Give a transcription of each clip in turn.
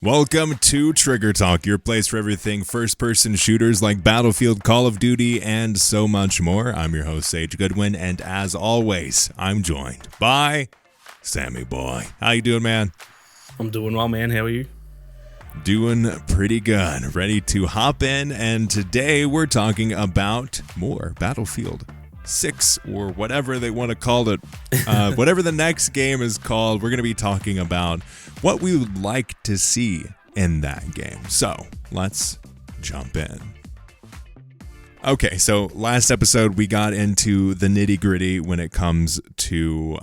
Welcome to Trigger Talk, your place for everything first-person shooters like Battlefield, Call of Duty, and so much more. I'm your host, Sage Goodwin, and as always, I'm joined by Sammy Boy. How you doing, man? I'm doing well, man. How are you? Doing pretty good. Ready to hop in, and today we're talking about more Battlefield 6 or whatever they want to call it. Whatever the next game is called, we're going to be talking about what we would like to see in that game. So let's jump in. Okay, so last episode we got into the nitty-gritty when it comes to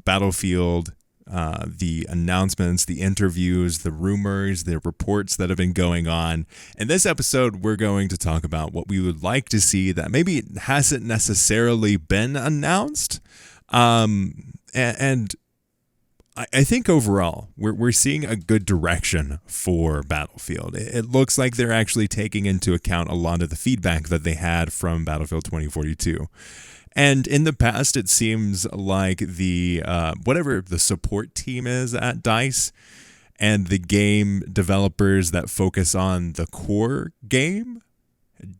Battlefield, the announcements, the interviews, the rumors, the reports that have been going on. In this episode, we're going to talk about what we would like to see that maybe hasn't necessarily been announced. And I think overall, we're seeing a good direction for Battlefield. It looks like they're actually taking into account a lot of the feedback that they had from Battlefield 2042. And in the past, it seems like the whatever the support team is at DICE and the game developers that focus on the core game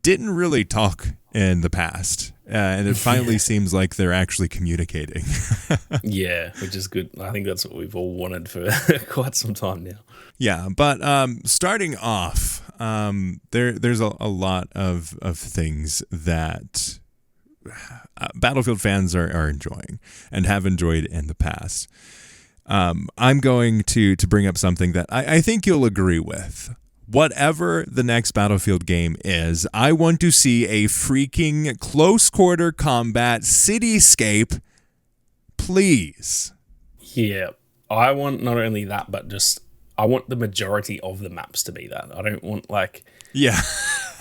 didn't really talk in the past. And it finally seems like they're actually communicating. Yeah, which is good. I think that's what we've all wanted for quite some time now. Yeah, but starting off, there's a lot of things that Battlefield fans are enjoying and have enjoyed in the past. I'm going to bring up something that I think you'll agree with. Whatever the next Battlefield game is, I want to see a freaking close quarter combat cityscape, please. Yeah, I want not only that, but just I want the majority of the maps to be that. I don't want Yeah.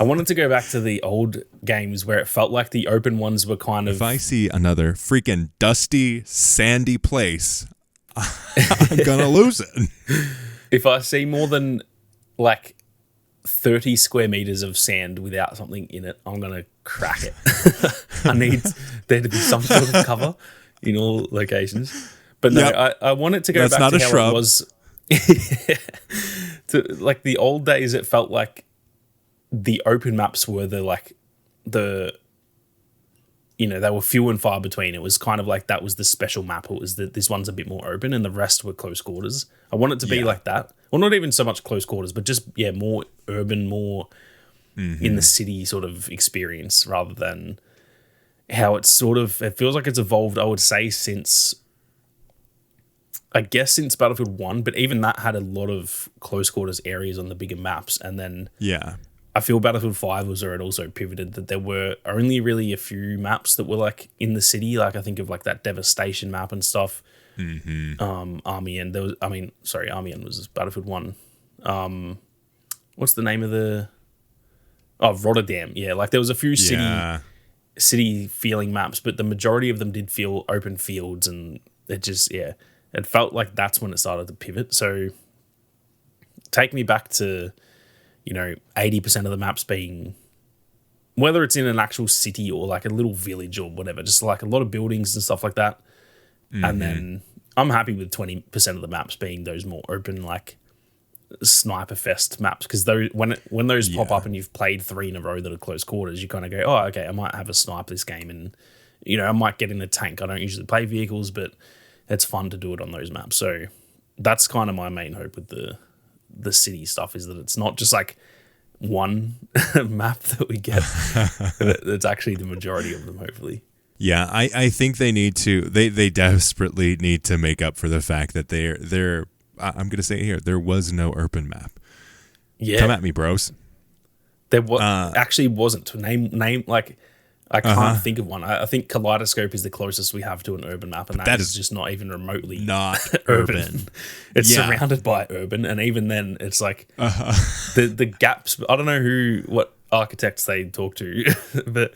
I wanted to go back to the old games where it felt like the open ones were kind of... If I see another freaking dusty, sandy place, I'm going to lose it. If I see more than 30 square meters of sand without something in it, I'm going to crack it. I need there to be some sort of cover in all locations. But no, yep. I want it to go back to how shrub. It was. To, the old days, it felt like the open maps were they were few and far between. It was kind of like that was the special map. It was that this one's a bit more open and the rest were close quarters. I want it to be like that. Well, not even so much close quarters, but just, more urban, more in the city sort of experience rather than how it's it feels like it's evolved, I would say, since Battlefield 1, but even that had a lot of close quarters areas on the bigger maps. And then I feel Battlefield 5 was where it also pivoted that there were only really a few maps that were in the city. I think of that Devastation map and stuff. Army End. Army End was Battlefield 1. What's the name of the... Oh, Rotterdam. Yeah, there was a few city feeling maps, but the majority of them did feel open fields, and it just, it felt like that's when it started to pivot. So take me back to... 80% of the maps being, whether it's in an actual city or a little village or whatever, just a lot of buildings and stuff like that. And then I'm happy with 20% of the maps being those more open, sniper fest maps. Because when those pop up and you've played 3 in a row that are close quarters, you kind of go, oh, okay, I might have a snipe this game. And, I might get in a tank. I don't usually play vehicles, but it's fun to do it on those maps. So that's kind of my main hope with the city stuff, is that it's not just one map that we get. It's actually the majority of them, hopefully. Yeah, I think they need to. They desperately need to make up for the fact that they're. I'm gonna say it here, there was no urban map. Yeah, come at me, bros. There actually wasn't. Name I can't think of one. I think Kaleidoscope is the closest we have to an urban map, and that is just not even remotely not urban. It's surrounded by urban, and even then, it's the gaps. I don't know what architects they talk to, but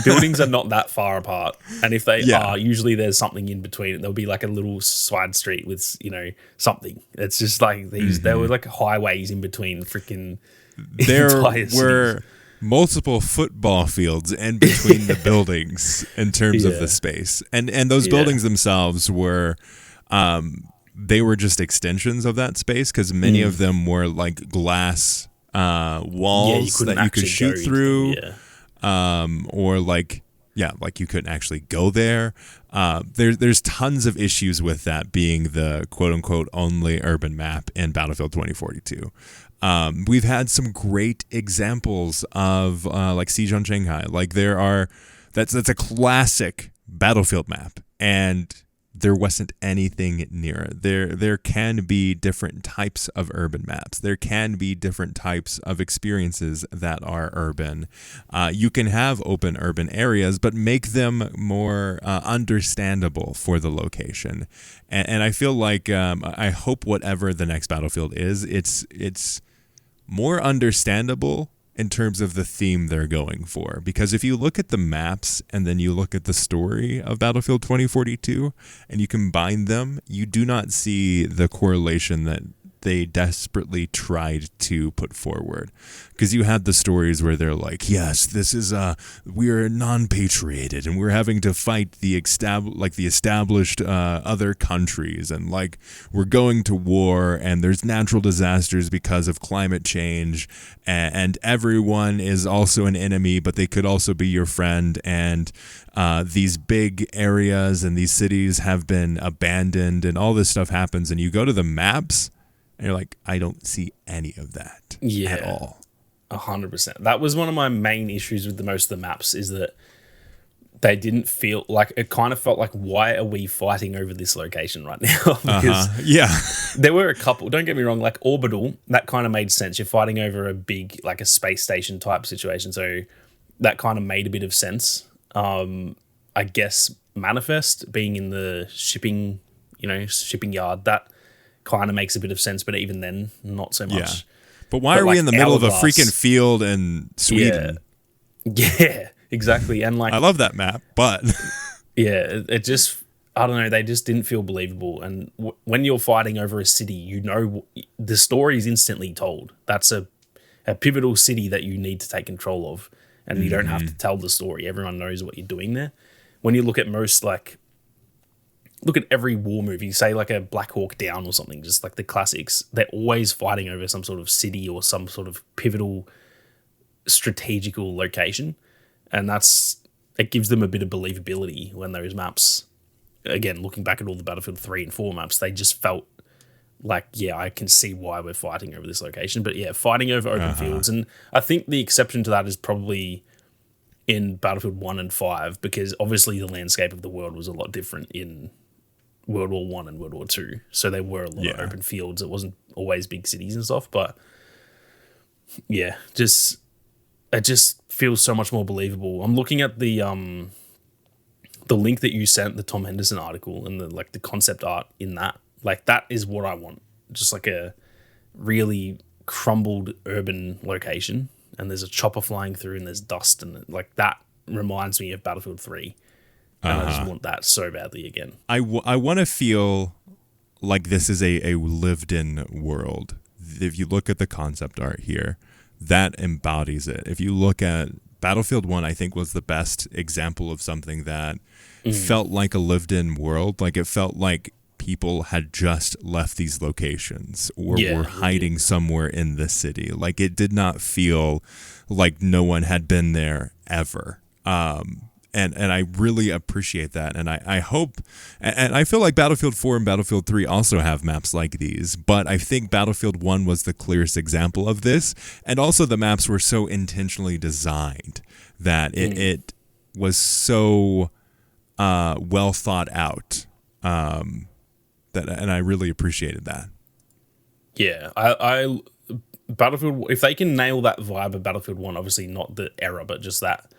buildings are not that far apart, and if they are, usually there's something in between. There'll be a little side street with something. It's just these. There were highways in between freaking. There were multiple football fields in between the buildings in terms of the space. And those buildings themselves were they were just extensions of that space, because many of them were like glass walls that you could shoot through, or like you couldn't actually go there. There's tons of issues with that being the quote unquote only urban map in Battlefield 2042. We've had some great examples of like Siege on Shanghai. Like that's a classic Battlefield map, and there wasn't anything near it. There can be different types of urban maps. There can be different types of experiences that are urban. You can have open urban areas, but make them more understandable for the location. And I feel like I hope whatever the next Battlefield is, it's more understandable in terms of the theme they're going for. Because if you look at the maps and then you look at the story of Battlefield 2042 and you combine them, you do not see the correlation that they desperately tried to put forward. Because you had the stories where they're like, yes, this is we're non-patrioted and we're having to fight the established other countries, and like we're going to war, and there's natural disasters because of climate change, and everyone is also an enemy, but they could also be your friend, and these big areas and these cities have been abandoned, and all this stuff happens, and you go to the maps and you're like, I don't see any of that at all. 100%. That was one of my main issues with most of the maps, is that they didn't feel like, it kind of felt like, why are we fighting over this location right now? Because there were a couple, don't get me wrong, like Orbital, that kind of made sense. You're fighting over a big, like a space station type situation. So that kind of made a bit of sense. I guess Manifest being in the shipping yard, that kind of makes a bit of sense, but even then, not so much. Yeah. But why are we in the middle of a freaking field in Sweden? Yeah, exactly. And like, I love that map, but it just, I don't know, they just didn't feel believable. And when you're fighting over a city, the story is instantly told. That's a pivotal city that you need to take control of, and you don't have to tell the story. Everyone knows what you're doing there. When you look at look at every war movie, say like a Black Hawk Down or something, just like the classics, they're always fighting over some sort of city or some sort of pivotal strategical location. And it gives them a bit of believability when those maps, again, looking back at all the Battlefield 3 and 4 maps, they just felt like, I can see why we're fighting over this location. But fighting over open fields. And I think the exception to that is probably in Battlefield 1 and 5, because obviously the landscape of the world was a lot different in World War One and World War Two, so there were a lot of open fields. It wasn't always big cities and stuff, but it just feels so much more believable. I'm looking at the link that you sent, the Tom Henderson article, and the concept art in that. Like, that is what I want. Just like a really crumbled urban location, and there's a chopper flying through, and there's dust, and like that reminds me of Battlefield 3. And I just want that so badly again. I want to feel like this is a lived-in world. If you look at the concept art here, that embodies it. If you look at Battlefield 1, I think was the best example of something that felt like a lived-in world. Like, it felt like people had just left these locations or were hiding somewhere in the city. Like, it did not feel like no one had been there ever. And I really appreciate that. And I hope, and I feel like Battlefield 4 and Battlefield 3 also have maps like these, but I think Battlefield 1 was the clearest example of this. And also the maps were so intentionally designed that it was so well thought out, and I really appreciated that. Yeah, I Battlefield, if they can nail that vibe of Battlefield 1, obviously not the era, but just that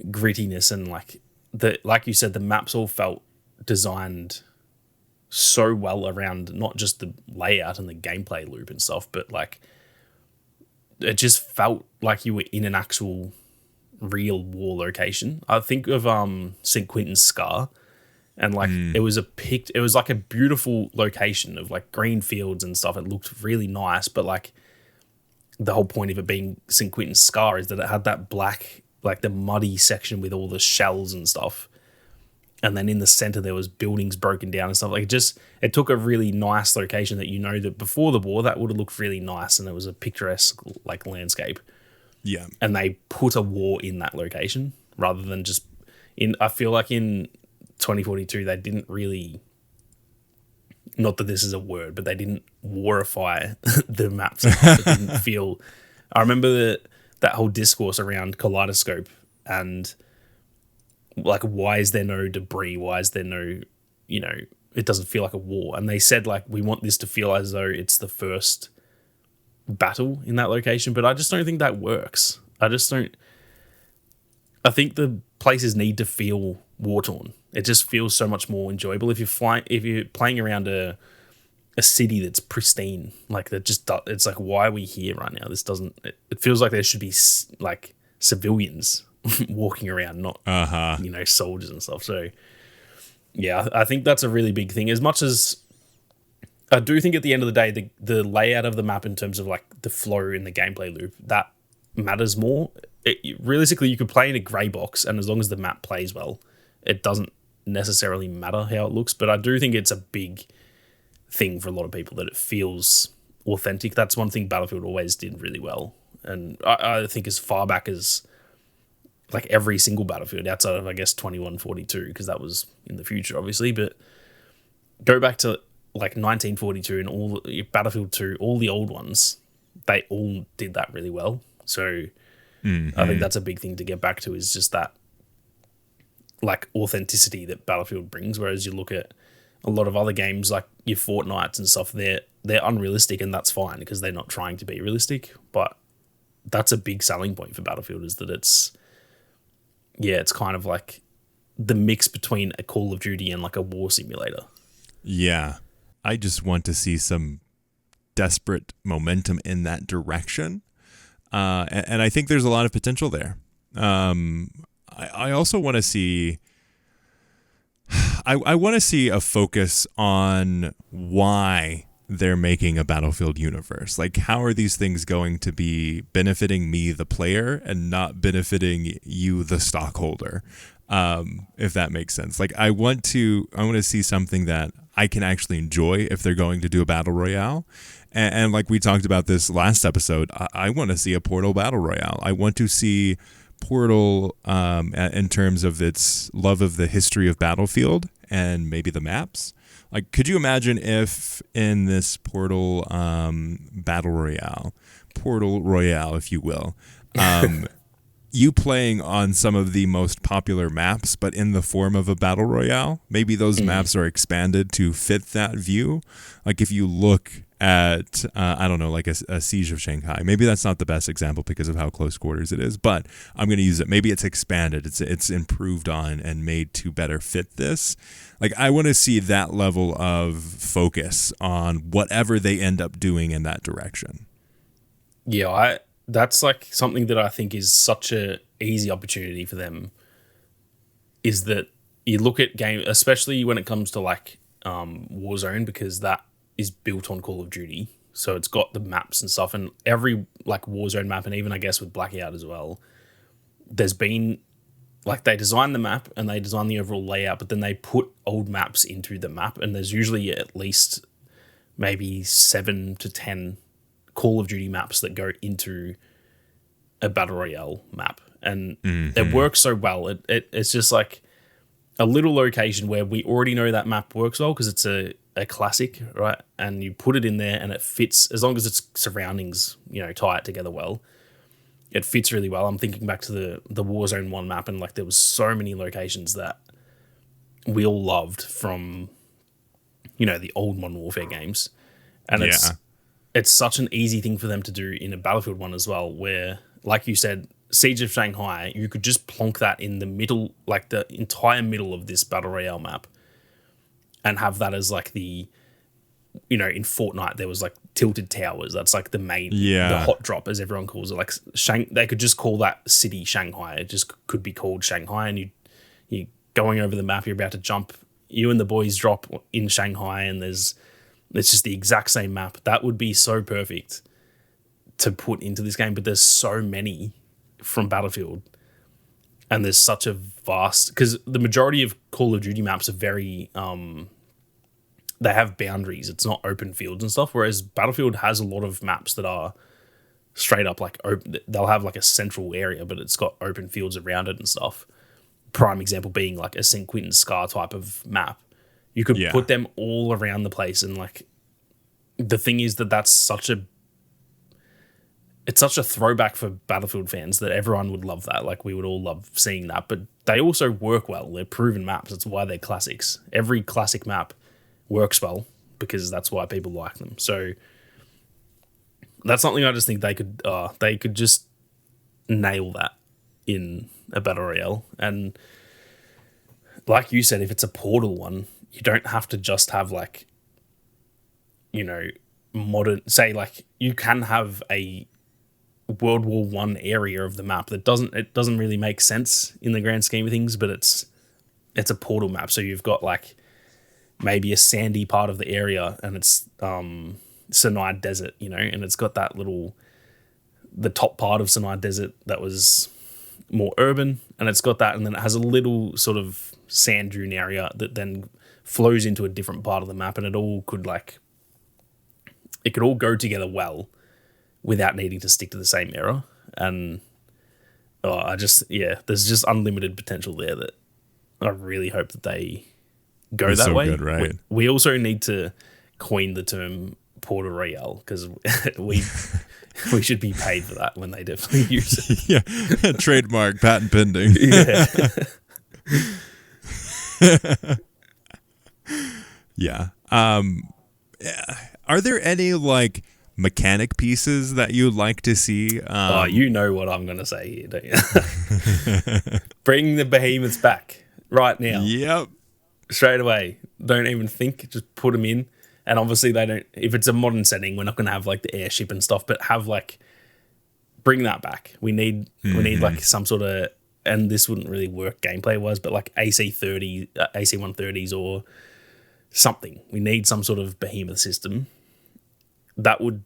grittiness, and like you said, the maps all felt designed so well around not just the layout and the gameplay loop and stuff, but like it just felt like you were in an actual real war location. I think of St. Quentin's Scar, and like it was like a beautiful location of like green fields and stuff. It looked really nice, but like the whole point of it being St. Quentin's Scar is that it had that black, like the muddy section with all the shells and stuff. and then in the center there was buildings broken down and stuff. Like it took a really nice location that that before the war that would have looked really nice, and it was a picturesque like landscape. Yeah, and they put a war in that location rather than just in. I feel like in 2042 they didn't really. Not that this is a word, but they didn't warify the maps. It didn't feel. I remember that whole discourse around Kaleidoscope and like, why is there no debris? Why is there no, it doesn't feel like a war. And they said like, we want this to feel as though it's the first battle in that location, but I just don't think that works. I think the places need to feel war-torn. It just feels so much more enjoyable if you're playing around a city that's pristine. Like that it's like, why are we here right now? This doesn't. It feels like there should be like civilians walking around, not soldiers and stuff. So yeah, I think that's a really big thing. As much as I do think at the end of the day, the layout of the map in terms of like the flow in the gameplay loop, that matters more. Realistically, you could play in a grey box, and as long as the map plays well, it doesn't necessarily matter how it looks. But I do think it's a big thing for a lot of people that it feels authentic. That's one thing Battlefield always did really well. And I think as far back as like every single Battlefield outside of, I guess, 2142, because that was in the future, obviously, but go back to like 1942 and all Battlefield 2, all the old ones, they all did that really well. So I think that's a big thing to get back to, is just that like authenticity that Battlefield brings. Whereas you look at a lot of other games like your Fortnites and stuff, they're unrealistic, and that's fine because they're not trying to be realistic. But that's a big selling point for Battlefield, is that it's kind of like the mix between a Call of Duty and like a war simulator. Yeah. I just want to see some desperate momentum in that direction. And I think there's a lot of potential there. I also want to see... I want to see a focus on why they're making a Battlefield universe. Like, how are these things going to be benefiting me, the player, and not benefiting you, the stockholder? If that makes sense. Like, I want to see something that I can actually enjoy if they're going to do a battle royale. And like we talked about this last episode, I want to see a Portal battle royale. I want to see Portal in terms of its love of the history of Battlefield and maybe the maps. Like, could you imagine if in this Portal battle royale, if you will, you playing on some of the most popular maps, but in the form of a battle royale? Maybe those maps are expanded to fit that view. Like if you look at, I don't know, like a Siege of Shanghai. Maybe that's not the best example because of how close quarters it is, but I'm going to use it. Maybe it's expanded. It's improved on and made to better fit this. Like, I want to see that level of focus on whatever they end up doing in that direction. Yeah, that's like something that I think is such a easy opportunity for them, is that you look at game, especially when it comes to like Warzone, because that is built on Call of Duty. So it's got the maps and stuff, and every like Warzone map, and even I guess with Blackout as well, there's been like, they design the map and they design the overall layout, but then they put old maps into the map, and there's usually at least maybe 7 to 10 Call of Duty maps that go into a Battle Royale map. And it works so well. It's just like a little location where we already know that map works well because it's a classic, right? And you put it in there and it fits, as long as its surroundings, tie it together well. It fits really well. I'm thinking back to the Warzone 1 map, and like there was so many locations that we all loved from, the old Modern Warfare games. And it's such an easy thing for them to do in a Battlefield 1 as well, where, like you said, Siege of Shanghai, you could just plonk that in the middle, like the entire middle of this Battle Royale map, and have that as like the, in Fortnite, there was like tilted towers. That's like the main, the hot drop, as everyone calls it. Like they could just call that city Shanghai. It just could be called Shanghai, and you're going over the map, you're about to jump, you and the boys drop in Shanghai, and it's just the exact same map. That would be so perfect to put into this game, but there's so many from Battlefield. and there's such a vast, because the majority of Call of Duty maps are very they have boundaries. It's not open fields and stuff, whereas Battlefield has a lot of maps that are straight up like open. They'll have like a central area, but it's got open fields around it and stuff. Prime example being like a St. Quentin Scar type of map. You could put them all around the place, and like the thing is that it's such a throwback for Battlefield fans that everyone would love that. Like we would all love seeing that, but they also work well. They're proven maps. That's why they're classics. Every classic map works well because that's why people like them. So that's something I just think they could just nail that in a battle royale. And like you said, if it's a Portal one, you don't have to just have like, you know, modern, say like you can have a World War One area of the map that doesn't really make sense in the grand scheme of things, but it's a Portal map. So you've got like maybe a sandy part of the area, and it's Sinai Desert, you know, and it's got that the top part of Sinai Desert that was more urban, and it's got that, and then it has a little sort of sand dune area that then flows into a different part of the map, and it could all go together well without needing to stick to the same era. And there's just unlimited potential there that I really hope that they go that way. Good, right? We also need to coin the term Portal Royale, because we should be paid for that when they definitely use it. Yeah, trademark, patent pending. Yeah. Yeah. Are there any like mechanic pieces that you'd like to see? You know what I'm going to say here, don't you? Bring the behemoths back right now. Yep. Straight away. Don't even think. Just put them in. And obviously they don't. If it's a modern setting, we're not going to have like the airship and stuff. But have like, bring that back. We need like some sort of. And this wouldn't really work gameplay wise, but like AC-130s or something. We need some sort of behemoth system. That would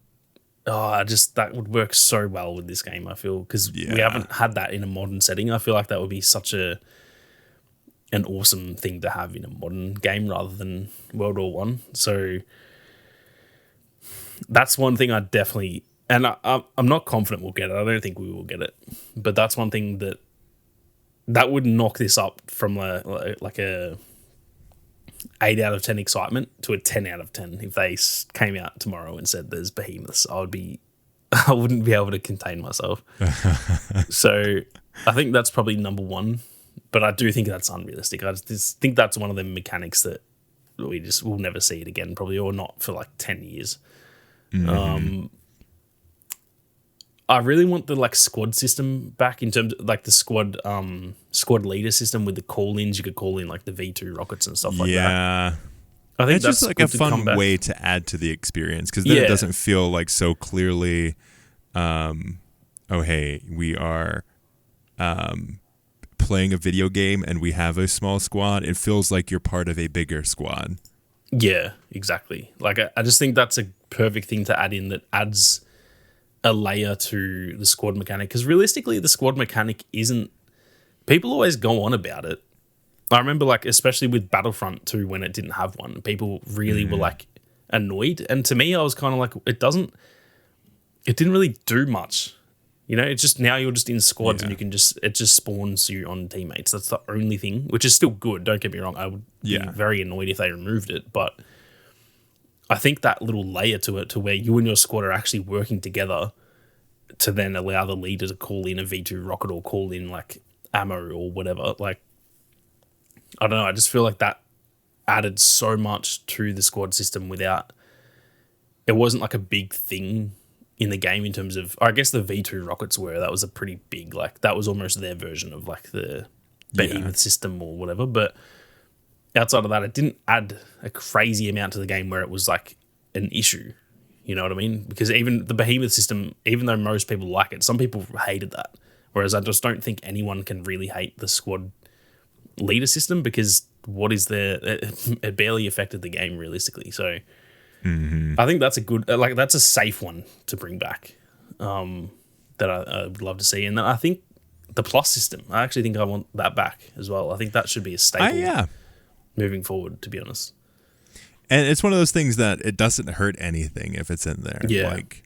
work so well with this game, I feel, because we haven't had that in a modern setting. I feel like that would be such an awesome thing to have in a modern game rather than World War One. So that's one thing I definitely, and I'm not confident we'll get it. I don't think we will get it, but that's one thing that would knock this up from like a 8 out of 10 excitement to a 10 out of 10. If they came out tomorrow and said there's behemoths, I wouldn't be able to contain myself. So I think that's probably number one, but I do think that's unrealistic. I just think that's one of the mechanics that we'll never see it again, probably, or not for like 10 years. Mm-hmm. I really want the like squad system back, in terms of like the squad leader system with the call-ins. You could call in like the V2 rockets and stuff like that. Yeah. I think that's just like a fun way to add to the experience, because then it doesn't feel like so clearly, hey, we are playing a video game and we have a small squad. It feels like you're part of a bigger squad. Yeah, exactly. Like I just think that's a perfect thing to add in, that adds a layer to the squad mechanic, because realistically the squad mechanic isn't, people always go on about it. I remember like especially with Battlefront 2 when it didn't have one, people really were like annoyed, and to me I was kind of like, it didn't really do much, you know. It's just, now you're just in squads and it just spawns you on teammates. That's the only thing, which is still good, don't get me wrong. I would be very annoyed if they removed it, but I think that little layer to it, to where you and your squad are actually working together to then allow the leader to call in a V2 rocket or call in like ammo or whatever. Like, I don't know. I just feel like that added so much to the squad system without, it wasn't like a big thing in the game in terms of, I guess the V2 rockets were, that was a pretty big, like that was almost their version of like the behemoth system or whatever. But outside of that, it didn't add a crazy amount to the game where it was like an issue. You know what I mean? Because even the behemoth system, even though most people like it, some people hated that. Whereas I just don't think anyone can really hate the squad leader system, because what is there? It barely affected the game realistically. So I think that's a good, like that's a safe one to bring back, that I would love to see. And then I think the plus system. I actually think I want that back as well. I think that should be a staple moving forward, to be honest. And it's one of those things that it doesn't hurt anything if it's in there. Yeah. Like,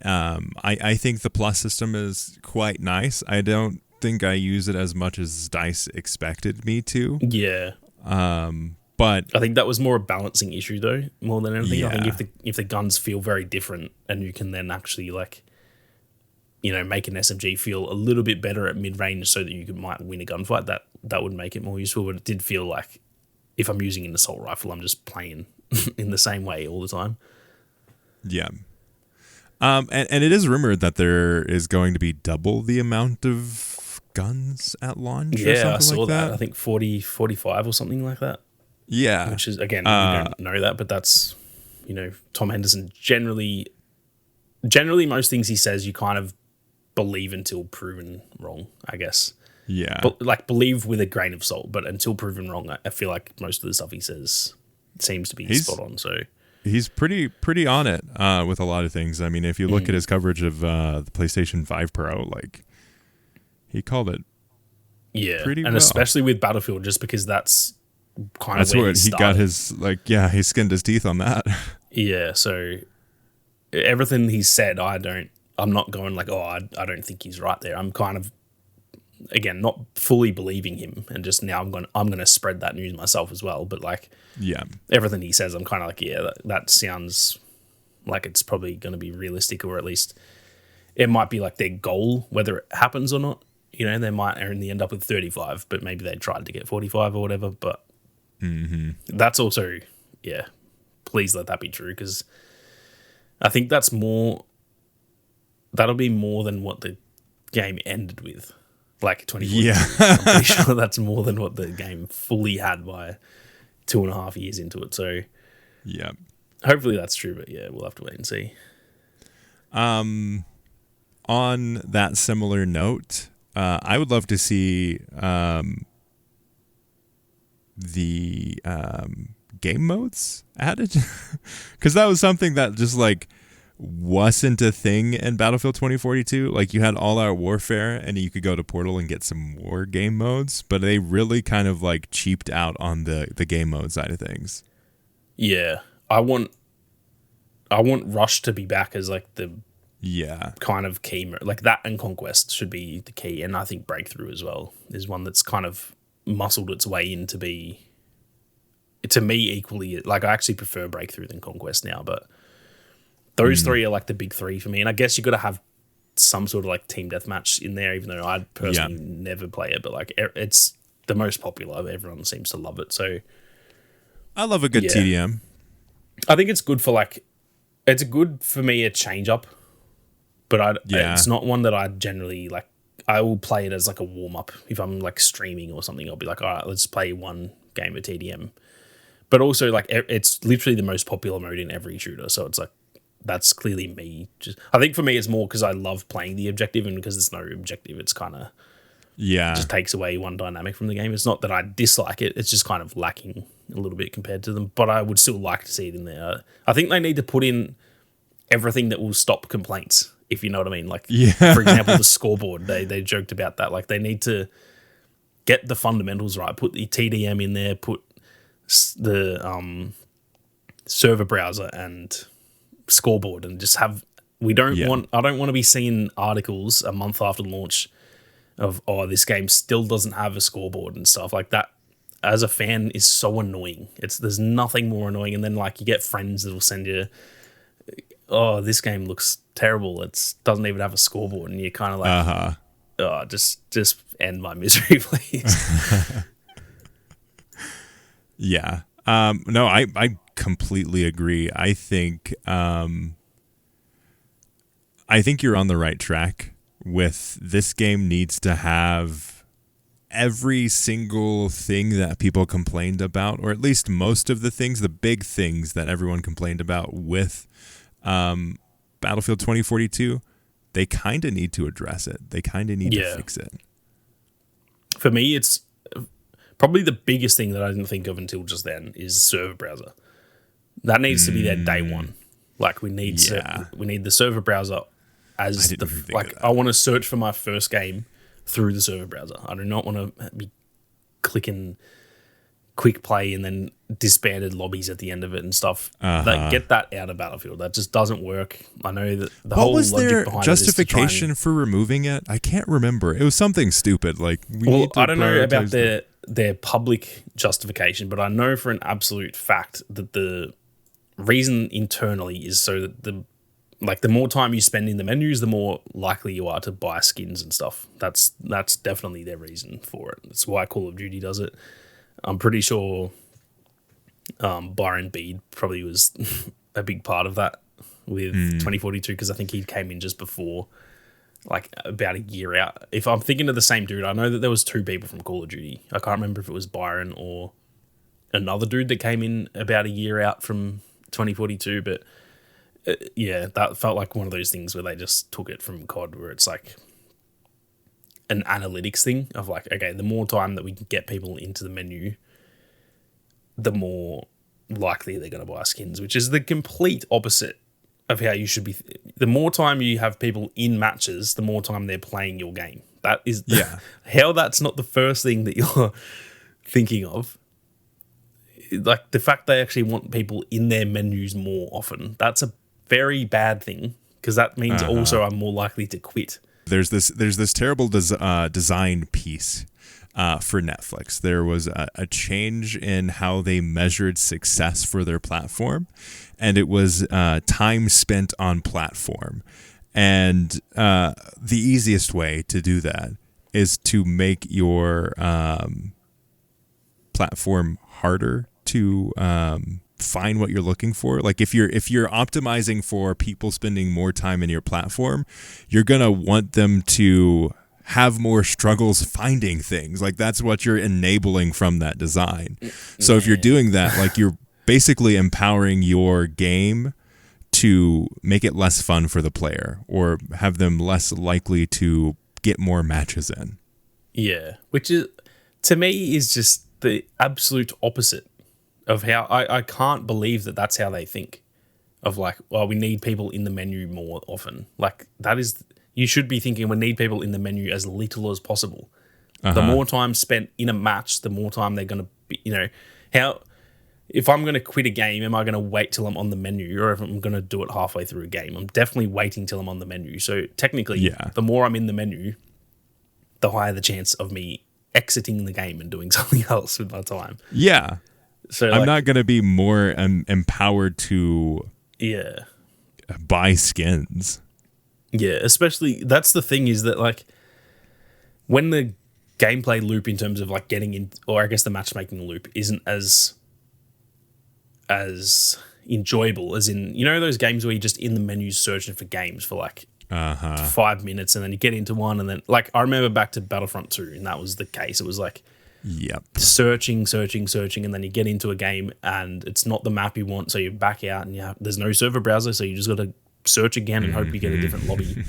I think the plus system is quite nice. I don't think I use it as much as DICE expected me to. Yeah. But I think that was more a balancing issue, though, more than anything. I think if the guns feel very different, and you can then actually like, make an SMG feel a little bit better at mid range, so that you might win a gunfight, that would make it more useful. But it did feel like if I'm using an assault rifle, I'm just playing in the same way all the time. Yeah. And it is rumored that there is going to be double the amount of guns at launch. Yeah, I saw like that. I think 40, 45 or something like that. Yeah. Which is, again, we don't know that, but that's, Tom Henderson generally most things he says you kind of believe until proven wrong, I guess. Yeah. But like believe with a grain of salt, but until proven wrong, I feel like most of the stuff he says seems to be spot on. So he's pretty on it with a lot of things. I mean, if you look at his coverage of the PlayStation 5 Pro, like he called it pretty well. Especially with Battlefield, just because that's where he got his he skinned his teeth on that. Yeah, so everything he said, I'm not going like, I don't think he's right there. I'm kind of, again, not fully believing him, and just now I'm going to spread that news myself as well. But like, everything he says, I'm kind of like, that sounds like it's probably going to be realistic, or at least it might be like their goal, whether it happens or not. They might only end up with 35, but maybe they tried to get 45 or whatever. But that's also, please let that be true, because I think that'll be more than what the game ended with. Like 2014. Yeah. I'm pretty sure that's more than what the game fully had by 2.5 years into it. So hopefully that's true, but we'll have to wait and see. On that similar note, I would love to see the game modes added, because that was something that just like wasn't a thing in Battlefield 2042. Like you had all-out warfare and you could go to Portal and get some more game modes, but they really kind of like cheaped out on the game mode side of things. Yeah, I want Rush to be back as like the kind of key, like that, and Conquest should be the key, and I think Breakthrough as well is one that's kind of muscled its way in to be, to me, equally, like I actually prefer Breakthrough than Conquest now, but those three are like the big three for me. And I guess you got to have some sort of like team deathmatch in there, even though I personally never play it, but like it's the most popular. Everyone seems to love it. So I love a good TDM. I think it's good for like, it's good for me a change up, but it's not one that I generally like. I will play it as like a warm up. If I'm like streaming or something, I'll be like, all right, let's play one game of TDM. But also like it's literally the most popular mode in every shooter. So it's like, that's clearly me. I think for me, it's more because I love playing the objective, and because there's no objective, it's kind of just takes away one dynamic from the game. It's not that I dislike it; it's just kind of lacking a little bit compared to them. But I would still like to see it in there. I think they need to put in everything that will stop complaints, if you know what I mean. Like, for example, the scoreboard. They joked about that. Like, they need to get the fundamentals right. Put the TDM in there. Put the server browser and scoreboard, and just have. I don't want to be seeing articles a month after launch of this game still doesn't have a scoreboard and stuff like that. As a fan, is so annoying. There's nothing more annoying. And then like you get friends that will send you, this game looks terrible. It doesn't even have a scoreboard, and you're kind of like, just end my misery, please. Yeah. No, I completely agree. I think you're on the right track with this. Game needs to have every single thing that people complained about, or at least most of the things, the big things that everyone complained about with Battlefield 2042. They kind of need to address it. They kind of need to fix it. For me, it's probably the biggest thing that I didn't think of until just then is server browser. That needs to be there day one. Like we need the server browser as I want to search for my first game through the server browser. I do not want to be clicking quick play and then disbanded lobbies at the end of it and stuff. Get that out of Battlefield. That just doesn't work. I know that the whole logic behind it is to try and... What was their justification for removing it? I can't remember. It was something stupid. Like, I don't know about their public justification, but I know for an absolute fact that the reason internally is so that the more time you spend in the menus, the more likely you are to buy skins and stuff. That's definitely their reason for it. That's why Call of Duty does it. I'm pretty sure Byron Bede probably was a big part of that with 2042, because I think he came in just before, like about a year out. If I'm thinking of the same dude, I know that there was 2 people from Call of Duty. I can't remember if it was Byron or another dude that came in about a year out from 2042, but yeah, that felt like one of those things where they just took it from COD, where it's like an analytics thing of like, okay, the more time that we can get people into the menu, the more likely they're going to buy skins, which is the complete opposite of how you should be. The more time you have people in matches, the more time they're playing your game. That is how that's not the first thing that you're thinking of. Like the fact they actually want people in their menus more often, that's a very bad thing, because that means also I'm more likely to quit. There's this terrible design piece for Netflix. There was a change in how they measured success for their platform, and it was time spent on platform. And the easiest way to do that is to make your platform harder to find what you're looking for. Like if you're optimizing for people spending more time in your platform, you're gonna want them to have more struggles finding things. Like that's what you're enabling from that design. So if you're doing that, like you're basically empowering your game to make it less fun for the player, or have them less likely to get more matches in. Yeah, which is, to me, is just the absolute opposite of how I can't believe that that's how they think of like, well, we need people in the menu more often. Like that is, you should be thinking we need people in the menu as little as possible. The more time spent in a match, the more time they're going to be, if I'm going to quit a game, am I going to wait till I'm on the menu, or if I'm going to do it halfway through a game? I'm definitely waiting till I'm on the menu. So technically, the more I'm in the menu, the higher the chance of me exiting the game and doing something else with my time. Yeah. So I'm not going to be more empowered to buy skins. Yeah, especially that's the thing, is that like when the gameplay loop in terms of like getting in, or I guess the matchmaking loop, isn't as enjoyable as in, those games where you're just in the menus searching for games for like 5 minutes, and then you get into one, and then like I remember back to Battlefront 2, and that was the case. It was like searching, and then you get into a game and it's not the map you want, so you back out, and there's no server browser, so you just got to search again and hope you get a different lobby.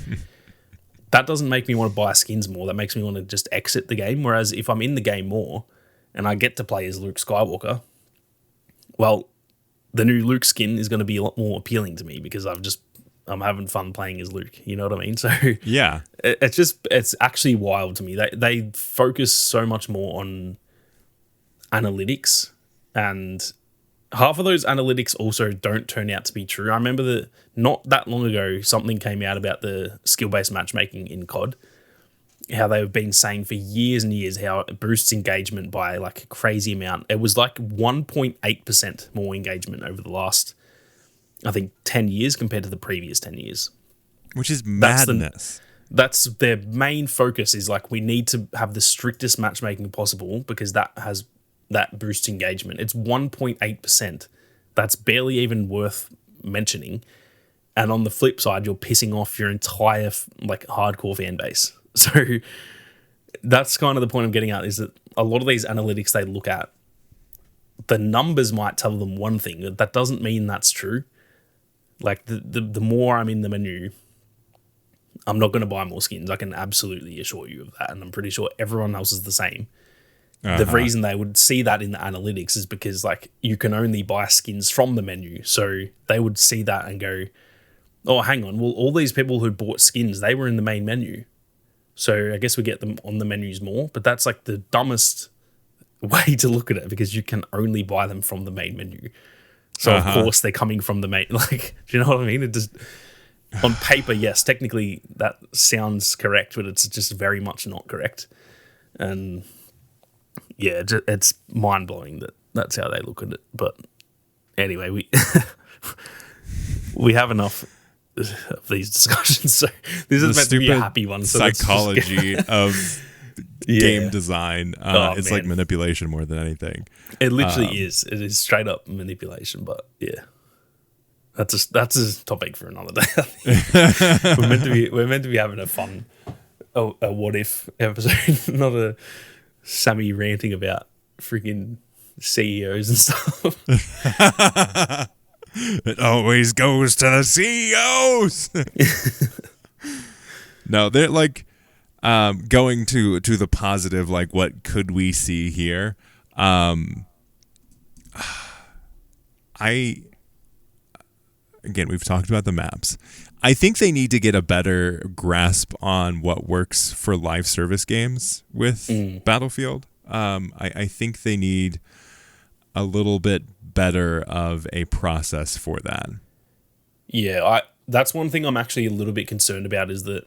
That doesn't make me want to buy skins more. That makes me want to just exit the game. Whereas if I'm in the game more and I get to play as Luke Skywalker, well, the new Luke skin is going to be a lot more appealing to me, because I'm having fun playing as Luke. You know what I mean? So yeah, it's actually wild to me. They focus so much more on analytics, and half of those analytics also don't turn out to be true. I remember that not that long ago, something came out about the skill-based matchmaking in COD, how they've been saying for years and years how it boosts engagement by like a crazy amount. It was like 1.8% more engagement over the last, I think, 10 years compared to the previous 10 years. Which is madness. That's their main focus, is like, we need to have the strictest matchmaking possible because that boosts engagement. It's 1.8%. That's barely even worth mentioning. And on the flip side, you're pissing off your entire like hardcore fan base. So that's kind of the point I'm getting at, is that a lot of these analytics they look at, the numbers might tell them one thing. That doesn't mean that's true. Like the more I'm in the menu, I'm not going to buy more skins. I can absolutely assure you of that. And I'm pretty sure everyone else is the same. The reason they would see that in the analytics is because like you can only buy skins from the menu. So they would see that and go, oh, hang on. Well, all these people who bought skins, they were in the main menu. So I guess we get them on the menus more, but that's like the dumbest way to look at it because you can only buy them from the main menu. So of course they're coming from the main. Like, do you know what I mean? It just on paper, yes, technically that sounds correct, but it's just very much not correct. And yeah, it's mind blowing that that's how they look at it. But anyway, we have enough of these discussions, so this is meant to be a happy one. So psychology of game design. It's like manipulation more than anything. It literally is. It is straight up manipulation. But yeah, that's a topic for another day. I think. we're meant to be having a fun, a what if episode, not a Sammy ranting about freaking CEOs and stuff. It always goes to the CEOs. No, they're like going to the positive, like what could we see here? Again, we've talked about the maps. I think they need to get a better grasp on what works for live service games with Battlefield. I think they need a little bit better of a process for that. Yeah, that's one thing I'm actually a little bit concerned about is that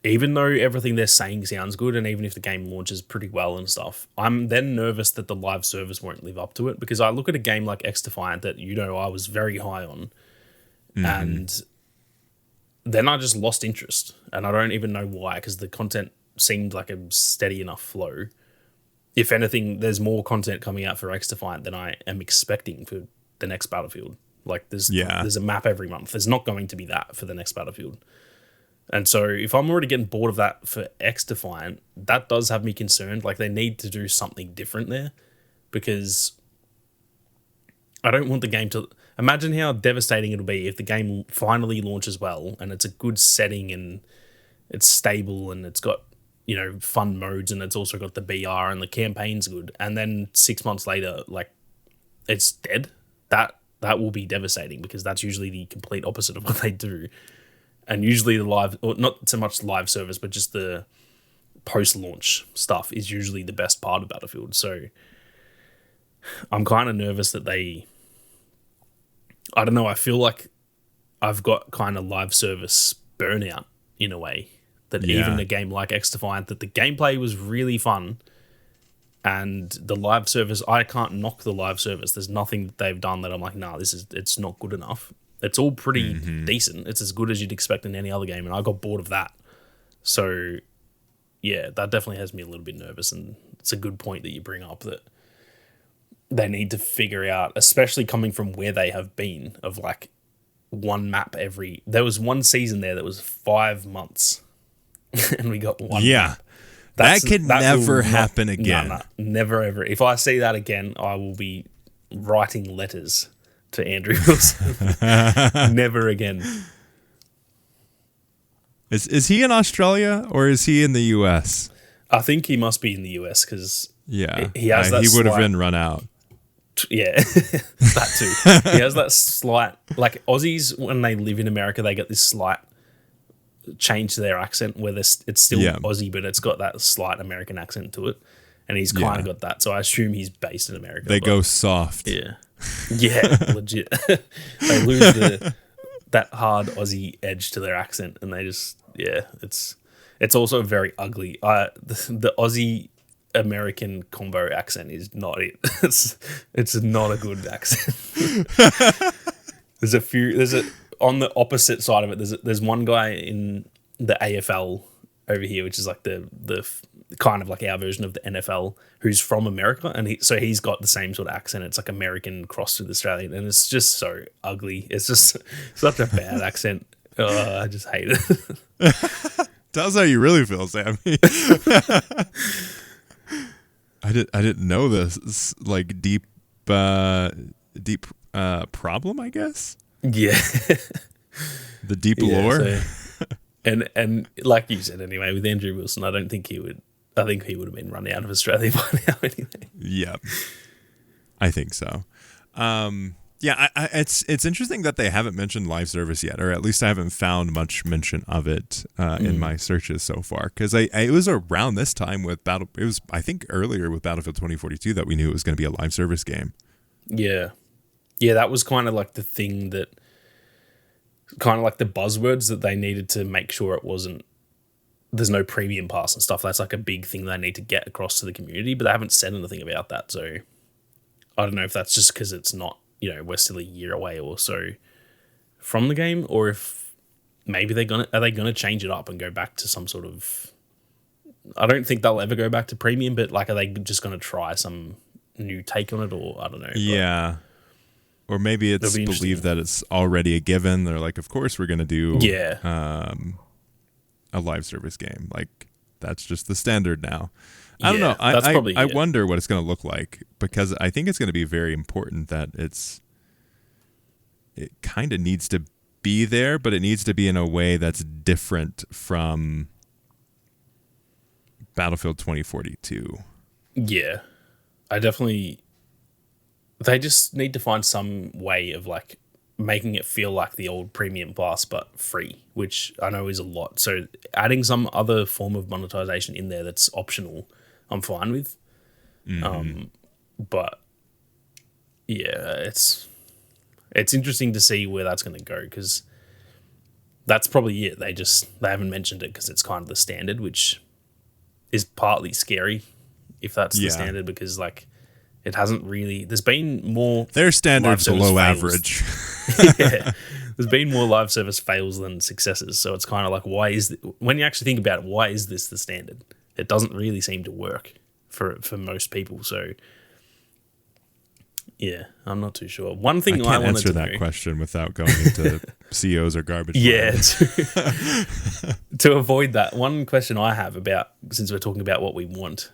even though everything they're saying sounds good and even if the game launches pretty well and stuff, I'm then nervous that the live service won't live up to it because I look at a game like X-Defiant that, I was very high on and then I just lost interest and I don't even know why because the content seemed like a steady enough flow. If anything, there's more content coming out for X-Defiant than I am expecting for the next Battlefield. Like, there's a map every month. There's not going to be that for the next Battlefield. And so if I'm already getting bored of that for X-Defiant, that does have me concerned. Like, they need to do something different there because I don't want the game to... Imagine how devastating it'll be if the game finally launches well and it's a good setting and it's stable and it's got... fun modes, and it's also got the BR and the campaign's good. And then 6 months later, like, it's dead. That will be devastating because that's usually the complete opposite of what they do. And usually the live, or not so much live service, but just the post-launch stuff is usually the best part of Battlefield. So I'm kind of nervous that I don't know, I feel like I've got kind of live service burnout in a way. That even a game like X-Defiant, that the gameplay was really fun and the live service, I can't knock the live service. There's nothing that they've done that I'm like, nah, it's not good enough. It's all pretty decent. It's as good as you'd expect in any other game, and I got bored of that. So, yeah, that definitely has me a little bit nervous, and it's a good point that you bring up that they need to figure out, especially coming from where they have been, of like one map every... There was one season there that was 5 months. And we got one. Yeah. That could never happen again. No, never ever. If I see that again, I will be writing letters to Andrew Wilson. Never again. Is he in Australia or is he in the US? I think he must be in the US because he would have been run out. Yeah, that too. He has that slight, like Aussies when they live in America, they get this slight change to their accent where it's still Aussie, but it's got that slight American accent to it, and he's kind of got that. So I assume he's based in America. They go soft. Yeah, legit. They lose that hard Aussie edge to their accent, and they just it's also very ugly. The Aussie American combo accent is not it. It's not a good accent. There's on the opposite side of it, there's one guy in the AFL over here, which is like the kind of like our version of the NFL, who's from America, and he's got the same sort of accent. It's like American crossed with Australian, and it's just so ugly. It's just such a bad accent. Oh, I just hate it. Tell us how you really feel, Sammy. I didn't know this. It's like deep problem, I guess. Yeah. The deep lore. So, and like you said anyway, with Andrew Wilson, I think he would have been run out of Australia by now anyway. Yep. I think so. Yeah, it's interesting that they haven't mentioned live service yet, or at least I haven't found much mention of it in my searches so far. Because it was around this time with it was, I think, earlier with Battlefield 2042 that we knew it was going to be a live service game. Yeah. Yeah, that was kind of like the thing that, kind of like the buzzwords that they needed to make sure it wasn't, there's no premium pass and stuff. That's like a big thing they need to get across to the community, but they haven't said anything about that. So I don't know if that's just because it's not, we're still a year away or so from the game, or if maybe are they gonna change it up and go back to some sort of, I don't think they'll ever go back to premium, but like, are they just gonna try some new take on it, or I don't know. Yeah. Or maybe it's believed that it's already a given. They're like, of course we're gonna do a live service game. Like, that's just the standard now. I don't know. I wonder what it's going to look like, because I think it's going to be very important that it kind of needs to be there, but it needs to be in a way that's different from Battlefield 2042. Yeah. They just need to find some way of like making it feel like the old premium pass but free, which I know is a lot. So adding some other form of monetization in there that's optional, I'm fine with. But yeah, it's interesting to see where that's going to go, because that's probably it. They haven't mentioned it because it's kind of the standard, which is partly scary if that's the standard, because like it hasn't really. There's been more. Their standards below average. Yeah, there's been more live service fails than successes. So it's kind of like, when you actually think about it, why is this the standard? It doesn't really seem to work for most people. So yeah, I'm not too sure. One thing I wanted answer to that know, question without going into COs or garbage. Yeah, to avoid that, one question I have about, since we're talking about what we want,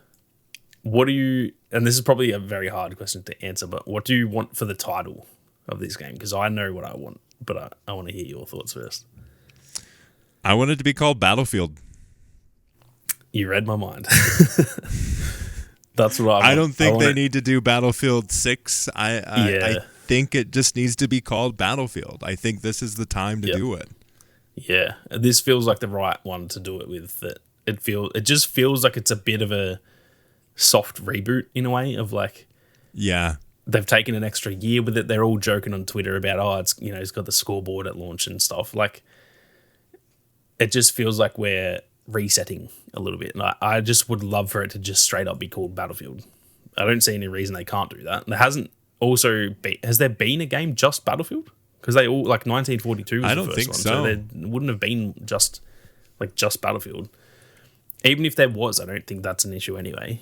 what do you? And this is probably a very hard question to answer, but what do you want for the title of this game? Because I know what I want, but I want to hear your thoughts first. I want it to be called Battlefield. You read my mind. That's what I don't think they need to do Battlefield 6. I think it just needs to be called Battlefield. I think this is the time to do it. Yeah, this feels like the right one to do it with. It just feels like it's a bit of a soft reboot in a way of like, they've taken an extra year with it. They're all joking on Twitter about, it's got the scoreboard at launch and stuff. Like, it just feels like we're resetting a little bit. And I just would love for it to just straight up be called Battlefield. I don't see any reason they can't do that. Has there been a game just Battlefield? Because they all, like 1942 was the first one. I don't think so. There wouldn't have been just Battlefield. Even if there was, I don't think that's an issue anyway.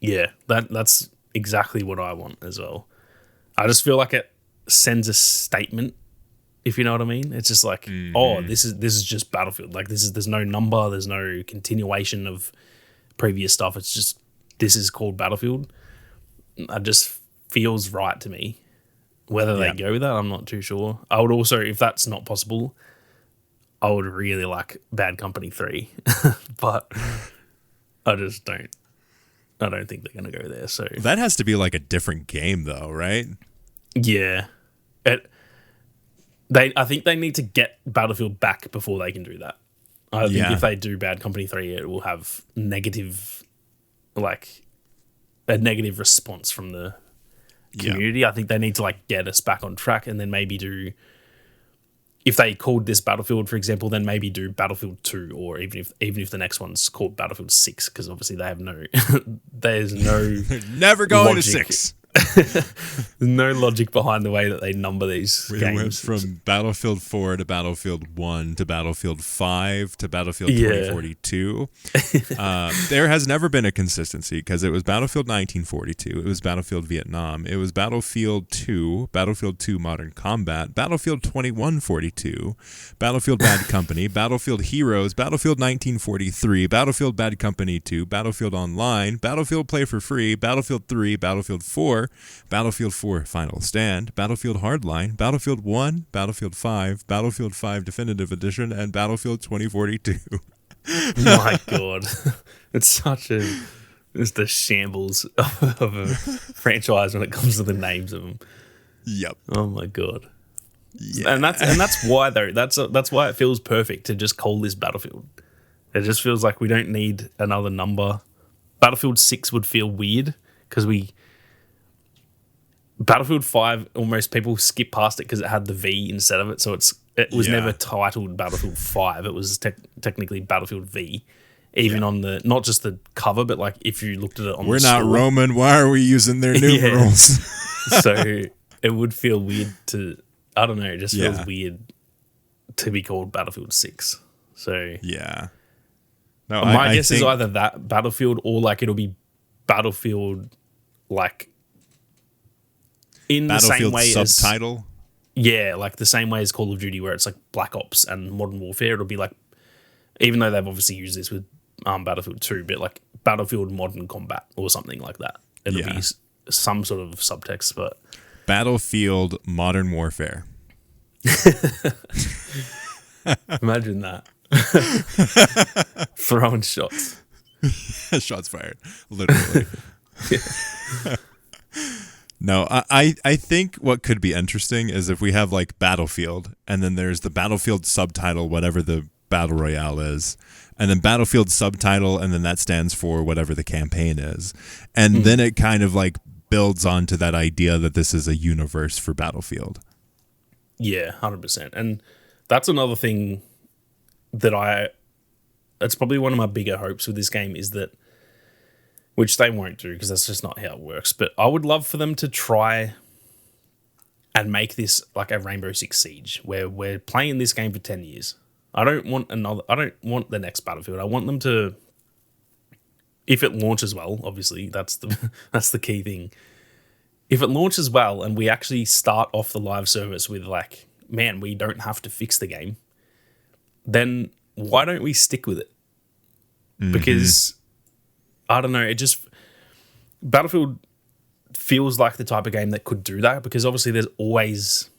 That's exactly what I want as well. I just feel like it sends a statement, if you know what I mean. It's just like, this is just Battlefield. Like, there's no number, there's no continuation of previous stuff. It's just, this is called Battlefield. It just feels right to me. Whether they go with that, I'm not too sure. I would also, if that's not possible, I would really like Bad Company 3, but I just don't. I don't think they're going to go there. So that has to be like a different game, though, right? Yeah, I think they need to get Battlefield back before they can do that. I think if they do Bad Company 3, it will have a negative response from the community. I think they need to like get us back on track, and then maybe do. If they called this Battlefield, for example, then maybe do Battlefield 2, or even if the next one's called Battlefield 6, because obviously they have there's no never going to 6. There's no logic behind the way that they number these games. Went from Battlefield 4 to Battlefield 1 to Battlefield 5 to Battlefield 2042. There has never been a consistency, because it was Battlefield 1942, it was Battlefield Vietnam, it was Battlefield 2, Battlefield 2 Modern Combat, Battlefield 2142, Battlefield Bad Company, Battlefield Heroes, Battlefield 1943, Battlefield Bad Company 2, Battlefield Online, Battlefield Play for Free, Battlefield 3, Battlefield 4, Battlefield 4 Final Stand, Battlefield Hardline, Battlefield 1, Battlefield 5, Battlefield 5 Definitive Edition, and Battlefield 2042. My God. It's It's the shambles of a franchise when it comes to the names of them. Yep. Oh my god. Yeah. And that's why though. That's why it feels perfect to just call this Battlefield. It just feels like we don't need another number. Battlefield 6 would feel weird because Battlefield 5 almost people skip past it because it had the V instead of it, so it was never titled Battlefield 5. It was technically Battlefield V. Even on the, not just the cover, but like if you looked at it on We're the not store. Roman. Why are we using their numerals? So it would feel weird to, I don't know, it just feels weird to be called Battlefield 6. So yeah. No, my guess is either that Battlefield or like it'll be Battlefield like in the same way subtitle. Like the same way as Call of Duty where it's like Black Ops and Modern Warfare. It'll be like, even though they've obviously used this with Battlefield 2, but like Battlefield Modern Combat or something like that. It'll be some sort of subtext, but Battlefield Modern Warfare. Imagine that. Throwing shots. Shots fired. Literally. No, I think what could be interesting is if we have like Battlefield and then there's the Battlefield subtitle, whatever the Battle Royale is, and then Battlefield subtitle, and then that stands for whatever the campaign is. And then it kind of like builds onto that idea that this is a universe for Battlefield. Yeah, 100%. And that's another thing that it's probably one of my bigger hopes with this game is that, which they won't do because that's just not how it works, but I would love for them to try and make this like a Rainbow Six Siege where we're playing this game for 10 years. I don't want the next Battlefield. I want them to, if it launches well, obviously that's the key thing. If it launches well and we actually start off the live service with like, man, we don't have to fix the game, then why don't we stick with it? Because I don't know, Battlefield feels like the type of game that could do that because obviously there's always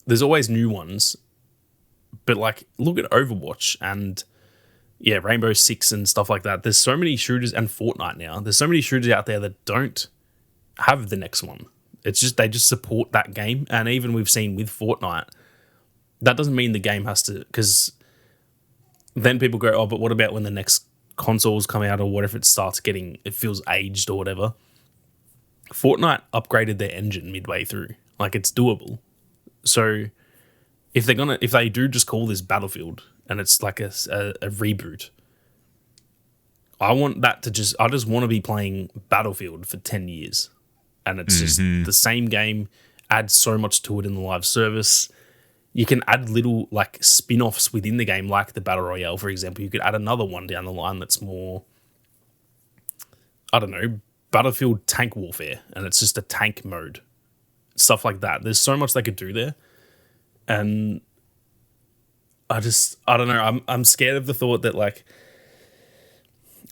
new ones. But like, look at Overwatch and Rainbow Six and stuff like that. There's so many shooters, and Fortnite now. There's so many shooters out there that don't have the next one. It's just they just support that game. And even we've seen with Fortnite, that doesn't mean the game has to, because then people go, oh, but what about when the next consoles come out or what if it feels aged or whatever? Fortnite upgraded their engine midway through. Like, it's doable. So if they do just call this Battlefield and it's like a reboot, I just want to be playing Battlefield for 10 years. And it's just the same game, add so much to it in the live service. You can add little like spin-offs within the game, like the Battle Royale, for example. You could add another one down the line that's more, I don't know, Battlefield Tank Warfare, and it's just a tank mode. Stuff like that. There's so much they could do there. And I don't know. I'm scared of the thought that like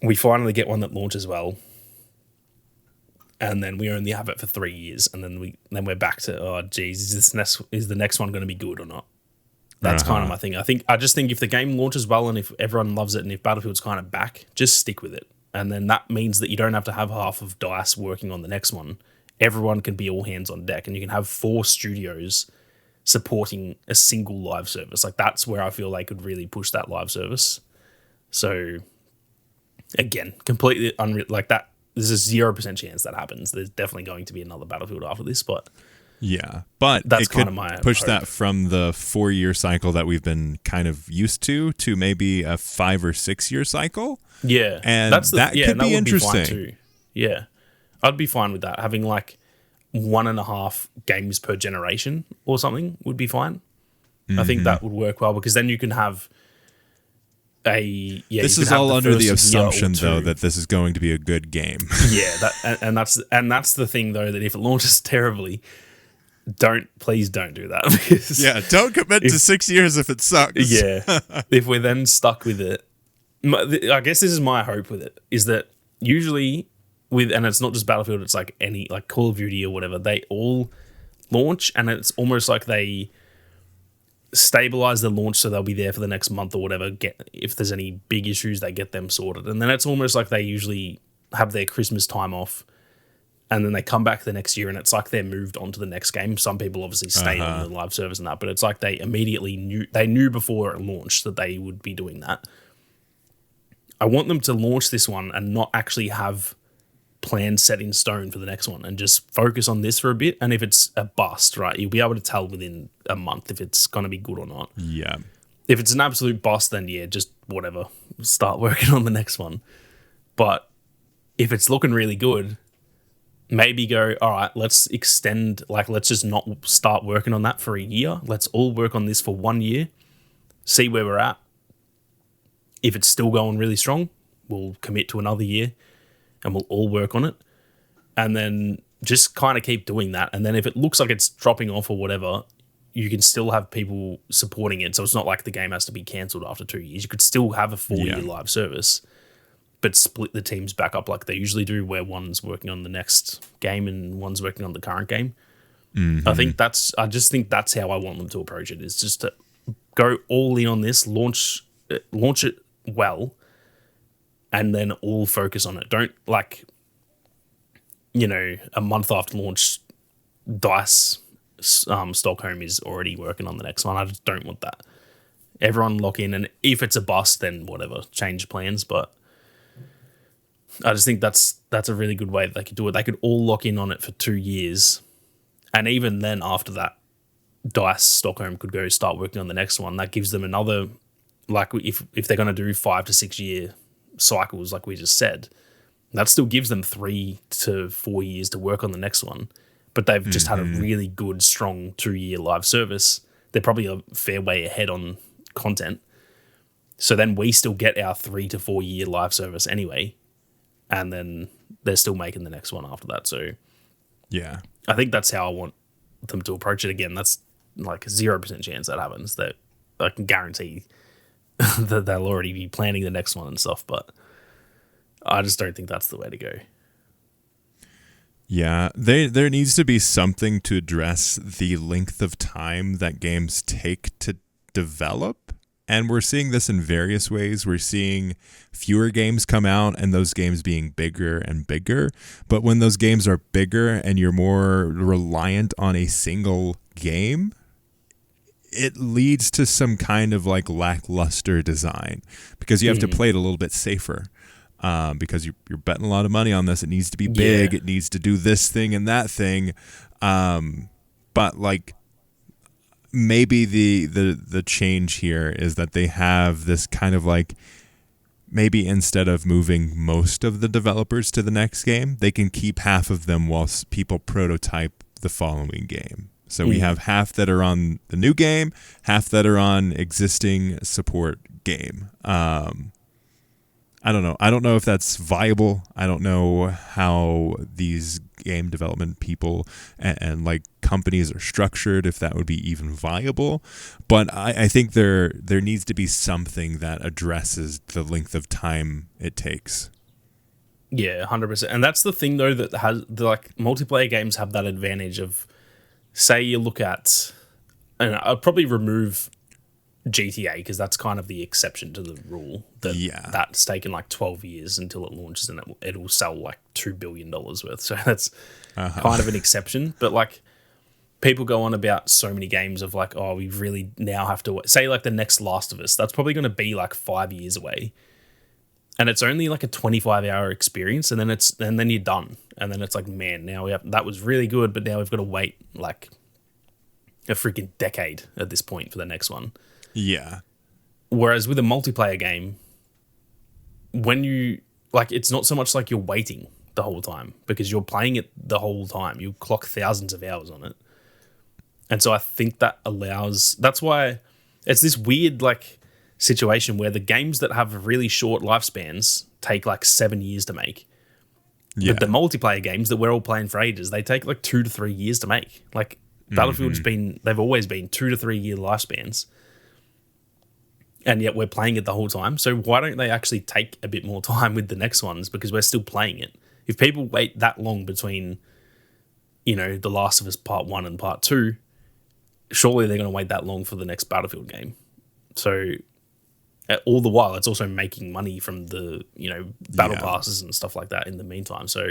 we finally get one that launches well, and then we only have it for 3 years, and then we're back to, oh geez, is the next one going to be good or not? That's kind of my thing. I just think if the game launches well and if everyone loves it and if Battlefield's kind of back, just stick with it. And then that means that you don't have to have half of DICE working on the next one. Everyone can be all hands on deck, and you can have 4 studios supporting a single live service. Like, that's where I feel they could really push that live service. So again, completely like that. There's a 0% chance that happens. There's definitely going to be another Battlefield after this, but that's it kind could of my push hope. That from the 4-year cycle that we've been kind of used to maybe a 5 or 6 year cycle. Yeah, and that could be interesting. Be fine too. Yeah, I'd be fine with that. Having like 1.5 games per generation or something would be fine. I think that would work well because then you can have this is all under the assumption though that this is going to be a good game. And that's the thing though, that if it launches terribly, please don't do that. Because don't commit to 6 years if it sucks. If we're then stuck with it, I guess this is my hope with it, is that usually and it's not just Battlefield, it's like any like Call of Duty or whatever, they all launch and it's almost like they stabilize the launch so they'll be there for the next month or whatever. If there's any big issues, they get them sorted. And then it's almost like they usually have their Christmas time off and then they come back the next year and it's like they're moved on to the next game. Some people obviously stay on the live service and that, but it's like they immediately knew before it launched that they would be doing that. I want them to launch this one and not actually have plans set in stone for the next one and just focus on this for a bit. And if it's a bust, right, you'll be able to tell within a month if it's going to be good or not. Yeah. If it's an absolute bust, then yeah, just whatever, start working on the next one. But if it's looking really good, maybe go, all right, let's extend, like, let's just not start working on that for a year. Let's all work on this for 1 year, see where we're at. If it's still going really strong, we'll commit to another year and we'll all work on it. And then just kind of keep doing that. And then if it looks like it's dropping off or whatever, you can still have people supporting it. So it's not like the game has to be cancelled after 2 years. You could still have a 4-year live service, but split the teams back up like they usually do, where one's working on the next game and one's working on the current game. Mm-hmm. I just think that's how I want them to approach it, is just to go all in on this, launch it well, and then all focus on it. Don't, like, a month after launch, DICE Stockholm is already working on the next one. I just don't want that. Everyone lock in, and if it's a bust, then whatever, change plans. But I just think that's a really good way that they could do it. They could all lock in on it for 2 years, and even then after that, DICE Stockholm could go start working on the next one. That gives them another, like, if they're going to do 5 to 6 year cycles, like we just said, that still gives them 3 to 4 years to work on the next one. But they've just had a really good, strong 2-year live service. They're probably a fair way ahead on content. So then we still get our 3 to 4 year live service anyway. And then they're still making the next one after that. So yeah, I think that's how I want them to approach it. Again, that's like a 0% chance that happens. That I can guarantee that they'll already be planning the next one and stuff. But I just don't think that's the way to go. Yeah, there needs to be something to address the length of time that games take to develop. And we're seeing this in various ways. We're seeing fewer games come out and those games being bigger and bigger. But when those games are bigger and you're more reliant on a single game, it leads to some kind of like lackluster design, because you have to play it a little bit safer. Because you're betting a lot of money on this. It needs to be big. Yeah. It needs to do this thing and that thing. But like, maybe the change here is that they have this kind of like, maybe instead of moving most of the developers to the next game, they can keep half of them while people prototype the following game. So we have half that are on the new game, half that are on existing support game. I don't know. I don't know if that's viable. I don't know how these game development people and like companies are structured, if that would be even viable. But I think there needs to be something that addresses the length of time it takes. Yeah, 100%. And that's the thing though, that has like multiplayer games have that advantage of, say you look at, and I'd probably remove GTA because that's kind of the exception to the rule, that's taken like 12 years until it launches and it'll sell like $2 billion worth. So that's kind of an exception. But like, people go on about so many games of like, oh, we really now have to say like the next Last of Us, that's probably going to be like 5 years away. And it's only like a 25-hour experience, and then you're done. And then it's like, man, now that was really good, but now we've got to wait like a freaking decade at this point for the next one. Yeah. Whereas with a multiplayer game, when you like, it's not so much like you're waiting the whole time, because you're playing it the whole time. You clock thousands of hours on it. And so I think that's why it's this weird like situation where the games that have really short lifespans take like 7 years to make. Yeah. But the multiplayer games that we're all playing for ages, they take like 2 to 3 years to make. Like Battlefield's they've always been 2 to 3 year lifespans. And yet we're playing it the whole time. So why don't they actually take a bit more time with the next ones? Because we're still playing it. If people wait that long between, The Last of Us Part 1 and Part 2, surely they're going to wait that long for the next Battlefield game. So all the while, it's also making money from the, battle passes and stuff like that in the meantime. So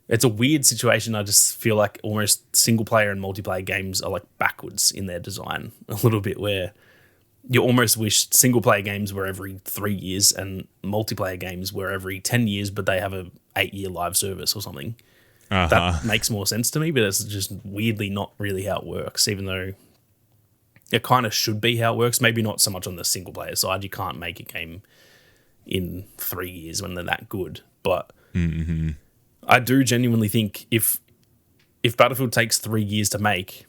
it's a weird situation. I just feel like almost single player and multiplayer games are like backwards in their design a little bit, where you almost wish single player games were every 3 years and multiplayer games were every 10 years, but they have a 8-year live service or something. That makes more sense to me, but it's just weirdly not really how it works, even though it kind of should be how it works. Maybe not so much on the single player side. You can't make a game in 3 years when they're that good. But I do genuinely think if Battlefield takes 3 years to make,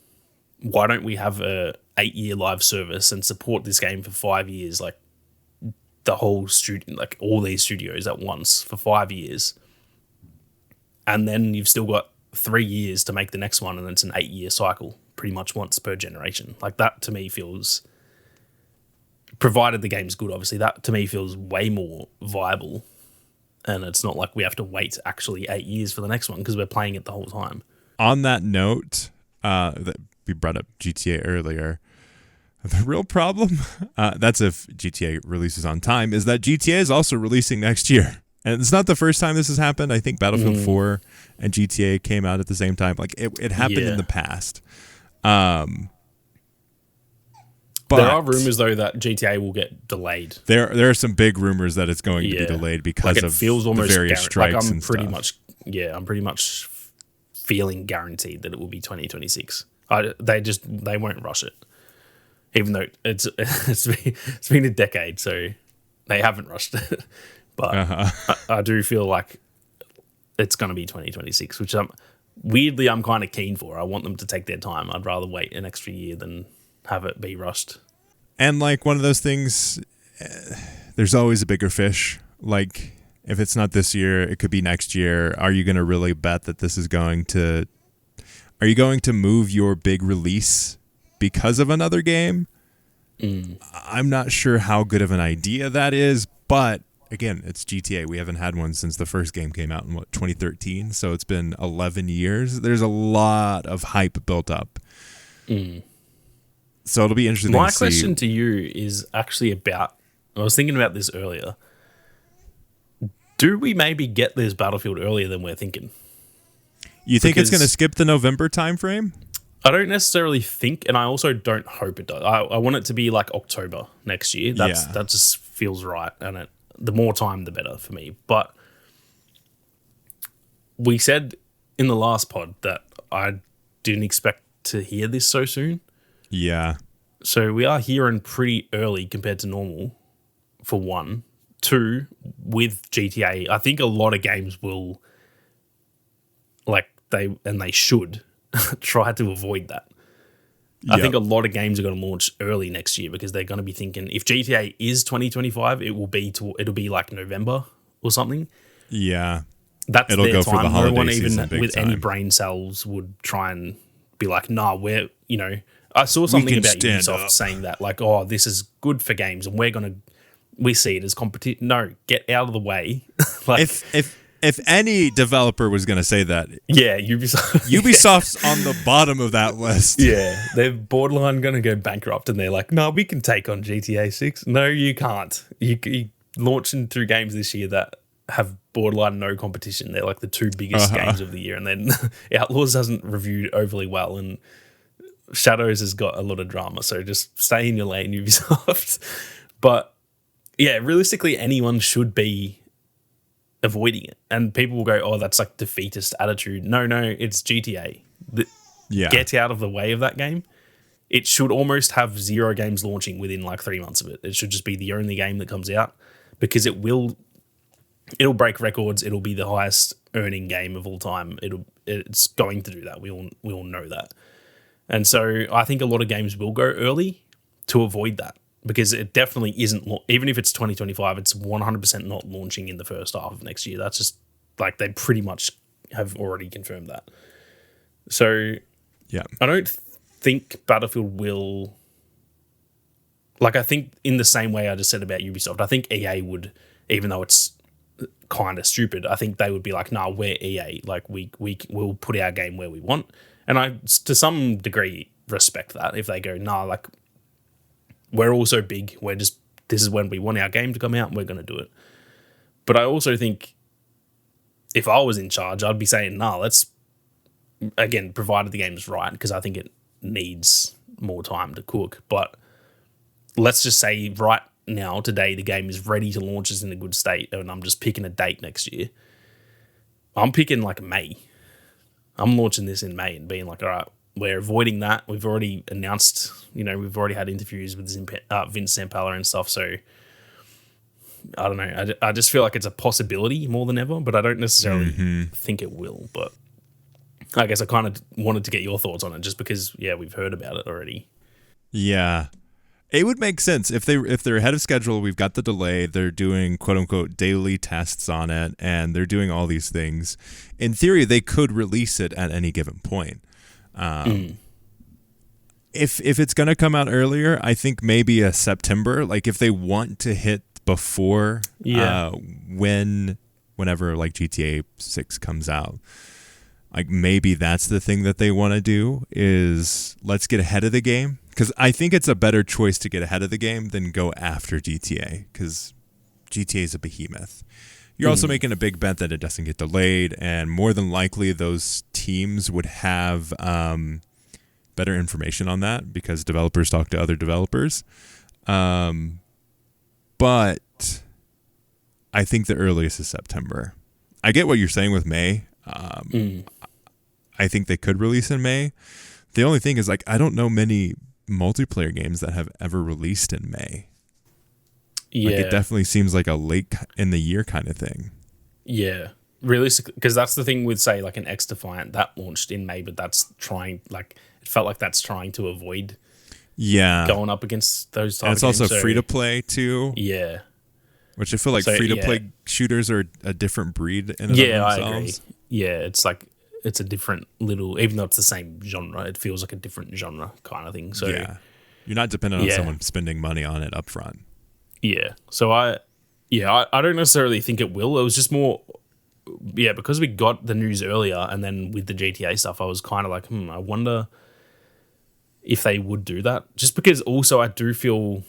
why don't we have a 8-year live service and support this game for 5 years, like the whole studio, like all these studios at once for 5 years, and then you've still got 3 years to make the next one, and it's an 8-year cycle, pretty much once per generation. Like that to me feels, provided the game's good, obviously, that to me feels way more viable. And it's not like we have to wait actually 8 years for the next one because we're playing it the whole time. On that note, that we brought up GTA earlier. The real problem, that's if GTA releases on time, is that GTA is also releasing next year. And it's not the first time this has happened. I think Battlefield 4 and GTA came out at the same time. Like it happened in the past. But there are rumors though that GTA will get delayed. There are some big rumors that it's going to be delayed because like of feels almost the various strikes I'm and pretty stuff. I'm pretty much feeling guaranteed that it will be 2026. They won't rush it, even though it's been a decade, so they haven't rushed it. But I do feel like it's going to be 2026, which I'm kind of keen for. I want them to take their time. I'd rather wait an extra year than have it be rushed. And like one of those things, there's always a bigger fish. Like if it's not this year, it could be next year. Are you going to really bet that this is going to... Are you going to move your big release because of another game? I'm not sure how good of an idea that is, but again, it's GTA. We haven't had one since the first game came out in 2013, so it's been 11 years. There's a lot of hype built up. So it'll be interesting to see. My question to you is actually about, I was thinking about this earlier. Do we maybe get this Battlefield earlier than we're thinking? You think it's going to skip the November timeframe? I don't necessarily think, and I also don't hope it does. I want it to be like October next year. That just feels right, and the more time, the better for me. But we said in the last pod that I didn't expect to hear this so soon. Yeah. So we are hearing pretty early compared to normal, for one. Two, with GTA, I think a lot of games will, they should try to avoid that. Yep. I think a lot of games are going to launch early next year because they're going to be thinking if GTA is 2025, it'll be like November or something. Yeah, it'll go for the holiday no one season even with any brain cells would try and be like, nah, I saw something about Ubisoft saying that, like, oh, this is good for games and we see it as competition. No, get out of the way. Like, if any developer was going to say that, Ubisoft's on the bottom of that list. Yeah, they're borderline going to go bankrupt, and they're like, no, we can take on GTA 6. No, you can't. You launching through games this year that have borderline no competition. They're like the two biggest games of the year, and then Outlaws hasn't reviewed overly well, and Shadows has got a lot of drama. So just stay in your lane, Ubisoft. But yeah, realistically, anyone should be avoiding it, and people will go, oh, that's like defeatist attitude. No, it's GTA. Get out of the way of that game. It should almost have 0 games launching within like 3 months of it. It should just be the only game that comes out, because it'll break records. It'll be the highest earning game of all time. It's going to do that. We all know that. And so I think a lot of games will go early to avoid that, because it definitely isn't, even if it's 2025, it's 100% not launching in the first half of next year. That's just like, they pretty much have already confirmed that. So yeah, I don't think Battlefield will, like, I think in the same way I just said about Ubisoft, I think EA would, even though it's kind of stupid, I think they would be like, nah, we're EA. Like, we'll put our game where we want. And to some degree, respect that. If they go, nah, like, we're all so big, this is when we want our game to come out, and we're going to do it. But I also think if I was in charge, I'd be saying, nah, let's, again, provided the game's right, because I think it needs more time to cook. But let's just say right now, today, the game is ready to launch, is in a good state, and I'm just picking a date next year. I'm picking like May. I'm launching this in May and being like, all right, we're avoiding that. We've already announced, we've already had interviews with Vince Zampella and stuff. So I don't know. I just feel like it's a possibility more than ever, but I don't necessarily think it will. But I guess I kind of wanted to get your thoughts on it just because, we've heard about it already. Yeah. It would make sense if they're ahead of schedule. We've got the delay. They're doing quote unquote daily tests on it, and they're doing all these things. In theory, they could release it at any given point. If it's going to come out earlier, I think maybe a September. Like if they want to hit before whenever like GTA 6 comes out. Like maybe that's the thing that they want to do is let's get ahead of the game. Because I think it's a better choice to get ahead of the game than go after GTA. Because GTA is a behemoth. You're also making a big bet that it doesn't get delayed. And more than likely those teams would have better information on that because developers talk to other developers. But I think the earliest is September. I get what you're saying with May. I think they could release in May. The only thing is, like, I don't know many multiplayer games that have ever released in May. Yeah. Like, it definitely seems like a late in the year kind of thing. Yeah. Realistically, because that's the thing with, say, like an X-Defiant that launched in May, but that's trying, like, it felt like that's trying to avoid going up against those type of games. And it's also free-to-play, too. Yeah. Which I feel like free-to-play shooters are a different breed in and of themselves. I agree. Yeah, it's like, it's a different little, even though it's the same genre, it feels like a different genre kind of thing. So yeah, you're not dependent on someone spending money on it up front. Yeah. So I don't necessarily think it will. It was just more, because we got the news earlier and then with the GTA stuff, I was kind of like, I wonder if they would do that. Just because also I do feel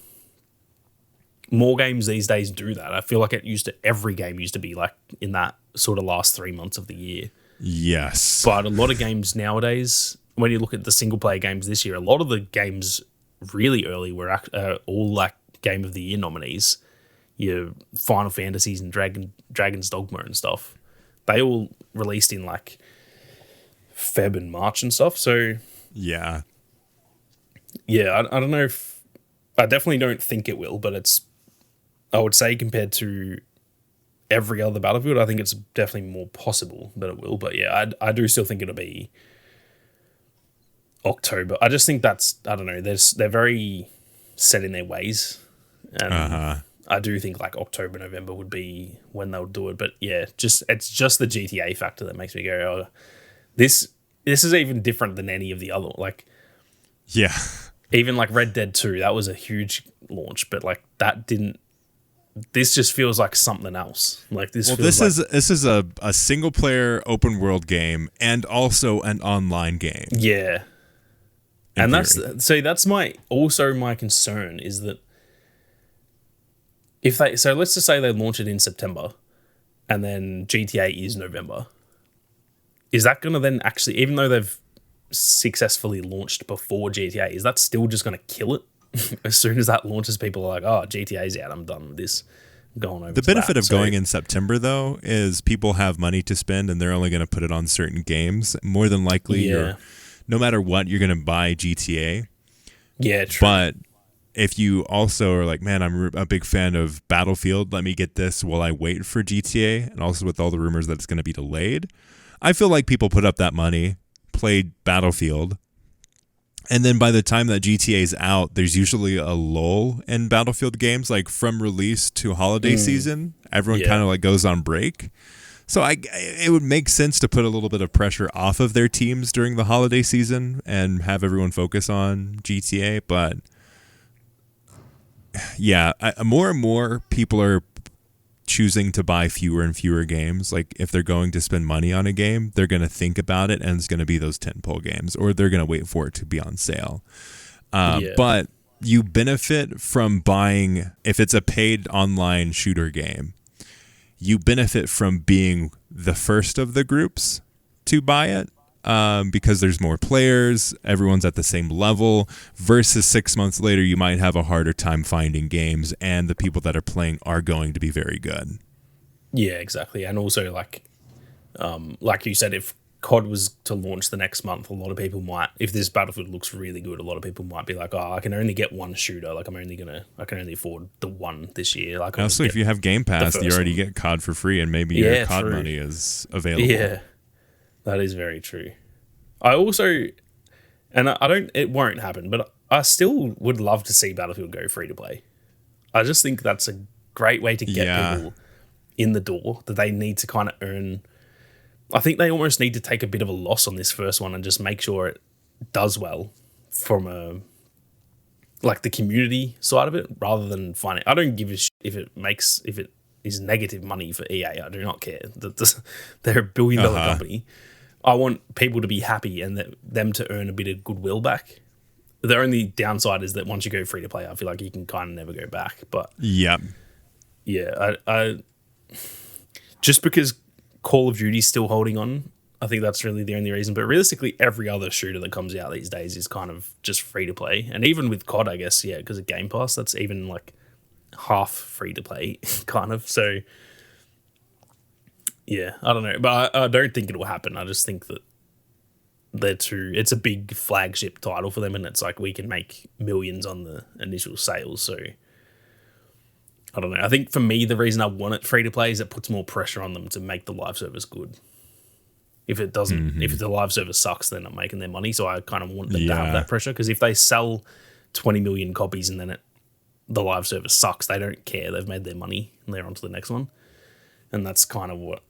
more games these days do that. I feel like every game used to be like in that sort of last 3 months of the year. Yes. But a lot of games nowadays, when you look at the single player games this year, a lot of the games really early were all like Game of the Year nominees. Your Final Fantasies and Dragon's Dogma and stuff. They all released in like Feb and March and stuff. So yeah. I don't know if I definitely don't think it will, but I would say compared to every other Battlefield, I think it's definitely more possible that it will. But yeah, I do still think it'll be October. I just think I don't know, they're very set in their ways. And I do think like October, November would be when they'll do it. But yeah, it's just the GTA factor that makes me go, oh, this is even different than any of the other. Like, yeah, even like Red Dead 2, that was a huge launch, but like that didn't. This just feels like something else. Like this. Well, this is a single player open world game and also an online game. Yeah, and that's my concern is that if let's just say they launch it in September, and then GTA is November. Is that going to then actually, even though they've successfully launched before GTA, is that still just going to kill it? As soon as that launches, people are like, oh, GTA's out, I'm done with this. I'm going over. The benefit of going in September, though, is people have money to spend and they're only going to put it on certain games. More than likely, no matter what, you're going to buy GTA. Yeah, true. But if you also are like, man, I'm a big fan of Battlefield, let me get this while I wait for GTA, and also with all the rumors that it's going to be delayed, I feel like people put up that money, played Battlefield, and then by the time that GTA is out, there's usually a lull in Battlefield games, like from release to holiday season. Everyone kind of like goes on break. So it would make sense to put a little bit of pressure off of their teams during the holiday season and have everyone focus on GTA. But yeah, more and more people are choosing to buy fewer and fewer games. Like if they're going to spend money on a game, they're going to think about it, and it's going to be those tentpole games, or they're going to wait for it to be on sale. But you benefit from buying, if it's a paid online shooter game, you benefit from being the first of the groups to buy it. Because there's more players, everyone's at the same level, versus 6 months later, you might have a harder time finding games, and the people that are playing are going to be very good. Yeah, exactly. And also, like you said, if COD was to launch the next month, a lot of people might, if this Battlefield looks really good, a lot of people might be like, oh, I can only get one shooter. Like, I can only afford the one this year. Like, also, if you have Game Pass, you already get COD for free, and maybe your COD money is available. Yeah. That is very true. I also, and I don't, it won't happen, but I still would love to see Battlefield go free to play. I just think that's a great way to get people in the door, that they need to kind of earn. I think they almost need to take a bit of a loss on this first one and just make sure it does well from like the community side of it, rather than finding. I don't give a shit if it is negative money for EA. I do not care. They're a $1 billion company. I want people to be happy and them to earn a bit of goodwill back. The only downside is that once you go free to play, I feel like you can kind of never go back. But yeah, I just because Call of Duty's still holding on, I think that's really the only reason. But realistically, every other shooter that comes out these days is kind of just free to play. And even with COD, I guess, because of Game Pass, that's even like half free to play, kind of. So yeah, I don't know, but I don't think it'll happen. I just think that it's a big flagship title for them, and it's like we can make millions on the initial sales. So I don't know. I think for me, the reason I want it free to play is it puts more pressure on them to make the live service good. If it doesn't, if the live service sucks, they're not making their money. So I kind of want them to have that pressure, because if they sell 20 million copies and then the live service sucks, they don't care. They've made their money and they're on to the next one. And that's kind of what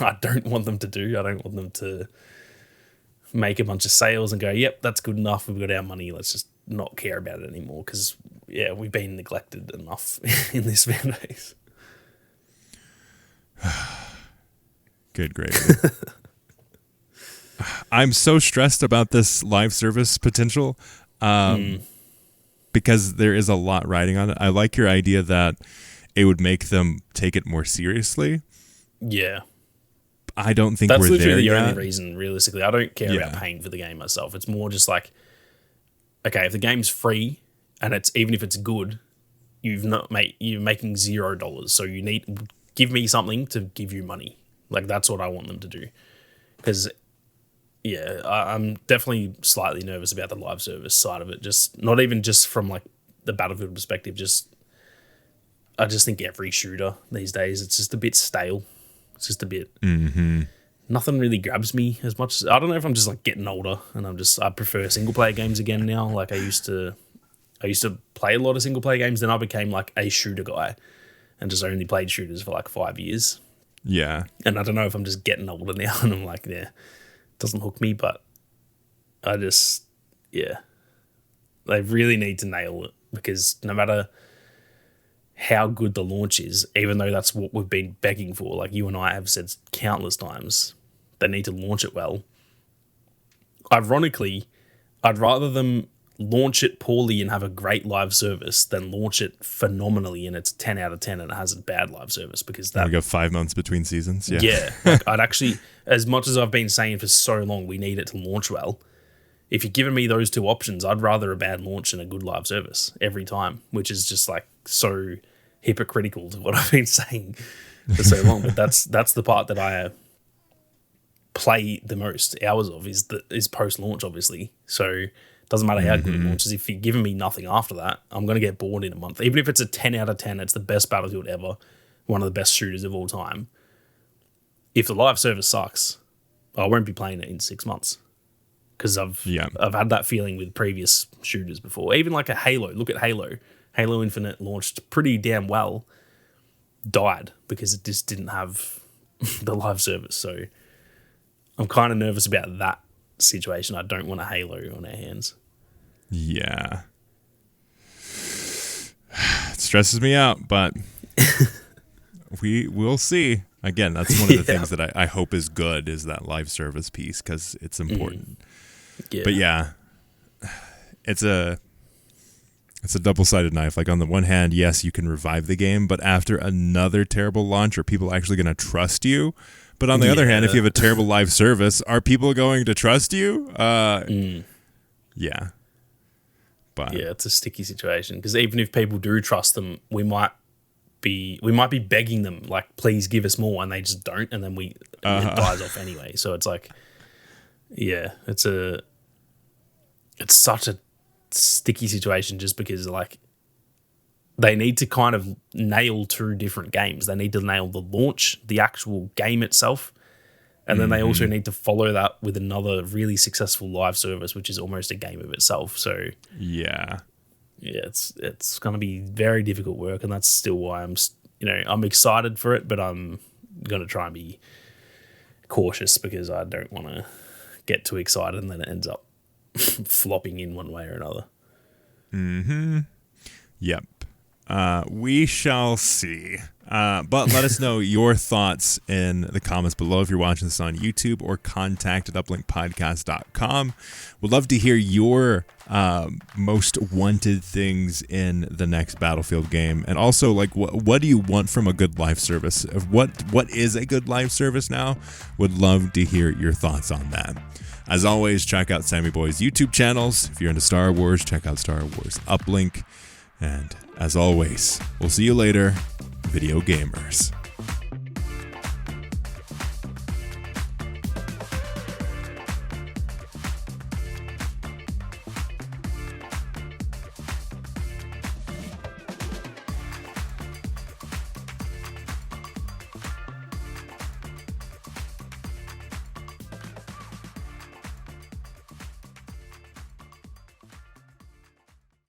I don't want them to do. I don't want them to make a bunch of sales and go, yep, that's good enough. We've got our money. Let's just not care about it anymore. Because, we've been neglected enough in this fan base. Good, great. I'm so stressed about this live service potential because there is a lot riding on it. I like your idea that it would make them take it more seriously. Yeah. I don't think we're there yet. That's literally the only reason, realistically. I don't care about paying for the game myself. It's more just like, okay, if the game's free and even if it's good, you're making $0. So you give me something to give you money. Like, that's what I want them to do. Because, I'm definitely slightly nervous about the live service side of it. Just not even just from like the Battlefield perspective. I just think every shooter these days, it's just a bit stale. It's just a bit. Nothing really grabs me as much. I don't know if I'm just like getting older and I prefer single player games again now. Like I used to play a lot of single player games. Then I became like a shooter guy and just only played shooters for like 5 years. Yeah. And I don't know if I'm just getting older now and I'm like, it doesn't hook me, but I just, they really need to nail it, because no matter how good the launch is, even though that's what we've been begging for, like you and I have said countless times, they need to launch it well. Ironically, I'd rather them launch it poorly and have a great live service than launch it phenomenally and it's 10 out of 10 and it has a bad live service, because that... We got 5 months between seasons. Yeah. Like I'd actually, as much as I've been saying for so long, we need it to launch well. If you're giving me those two options, I'd rather a bad launch and a good live service every time, which is just like so hypocritical to what I've been saying for so long. But that's the part that I play the most hours of is post-launch, obviously. So it doesn't matter how good it launches. If you're giving me nothing after that, I'm going to get bored in a month. Even if it's a 10 out of 10, it's the best Battlefield ever, one of the best shooters of all time. If the live service sucks, I won't be playing it in 6 months. Because I've had that feeling with previous shooters before. Even like a Halo. Look at Halo. Halo Infinite launched pretty damn well. Died because it just didn't have the live service. So I'm kind of nervous about that situation. I don't want a Halo on our hands. Yeah. It stresses me out, but we will see. Again, that's one of the things that I hope is good, is that live service piece, because it's important. Yeah. But yeah, it's a double-sided knife. Like, on the one hand, yes, you can revive the game, but after another terrible launch, are people actually going to trust you? But on the other hand, if you have a terrible live service, are people going to trust you? Yeah. But yeah, it's a sticky situation, because even if people do trust them, we might be begging them, like, please give us more, and they just don't, and then it dies off anyway. So it's like, yeah, it's such a sticky situation, just because, like, they need to kind of nail two different games. They need to nail the launch, the actual game itself, and then they also need to follow that with another really successful live service, which is almost a game of itself. So yeah, it's going to be very difficult work, and that's still why I'm excited for it, but I'm going to try and be cautious, because I don't want to get too excited and then it ends up flopping in one way or another. Yep. We shall see. But let us know your thoughts in the comments below if you're watching this on YouTube, or contact@uplinkpodcast.com. We'd love to hear your most wanted things in the next Battlefield game, and also, like, what do you want from a good live service? What is a good live service now? Would love to hear your thoughts on that. As always, check out Sammy Boy's YouTube channels. If you're into Star Wars, check out Star Wars Uplink. And as always, we'll see you later, video gamers.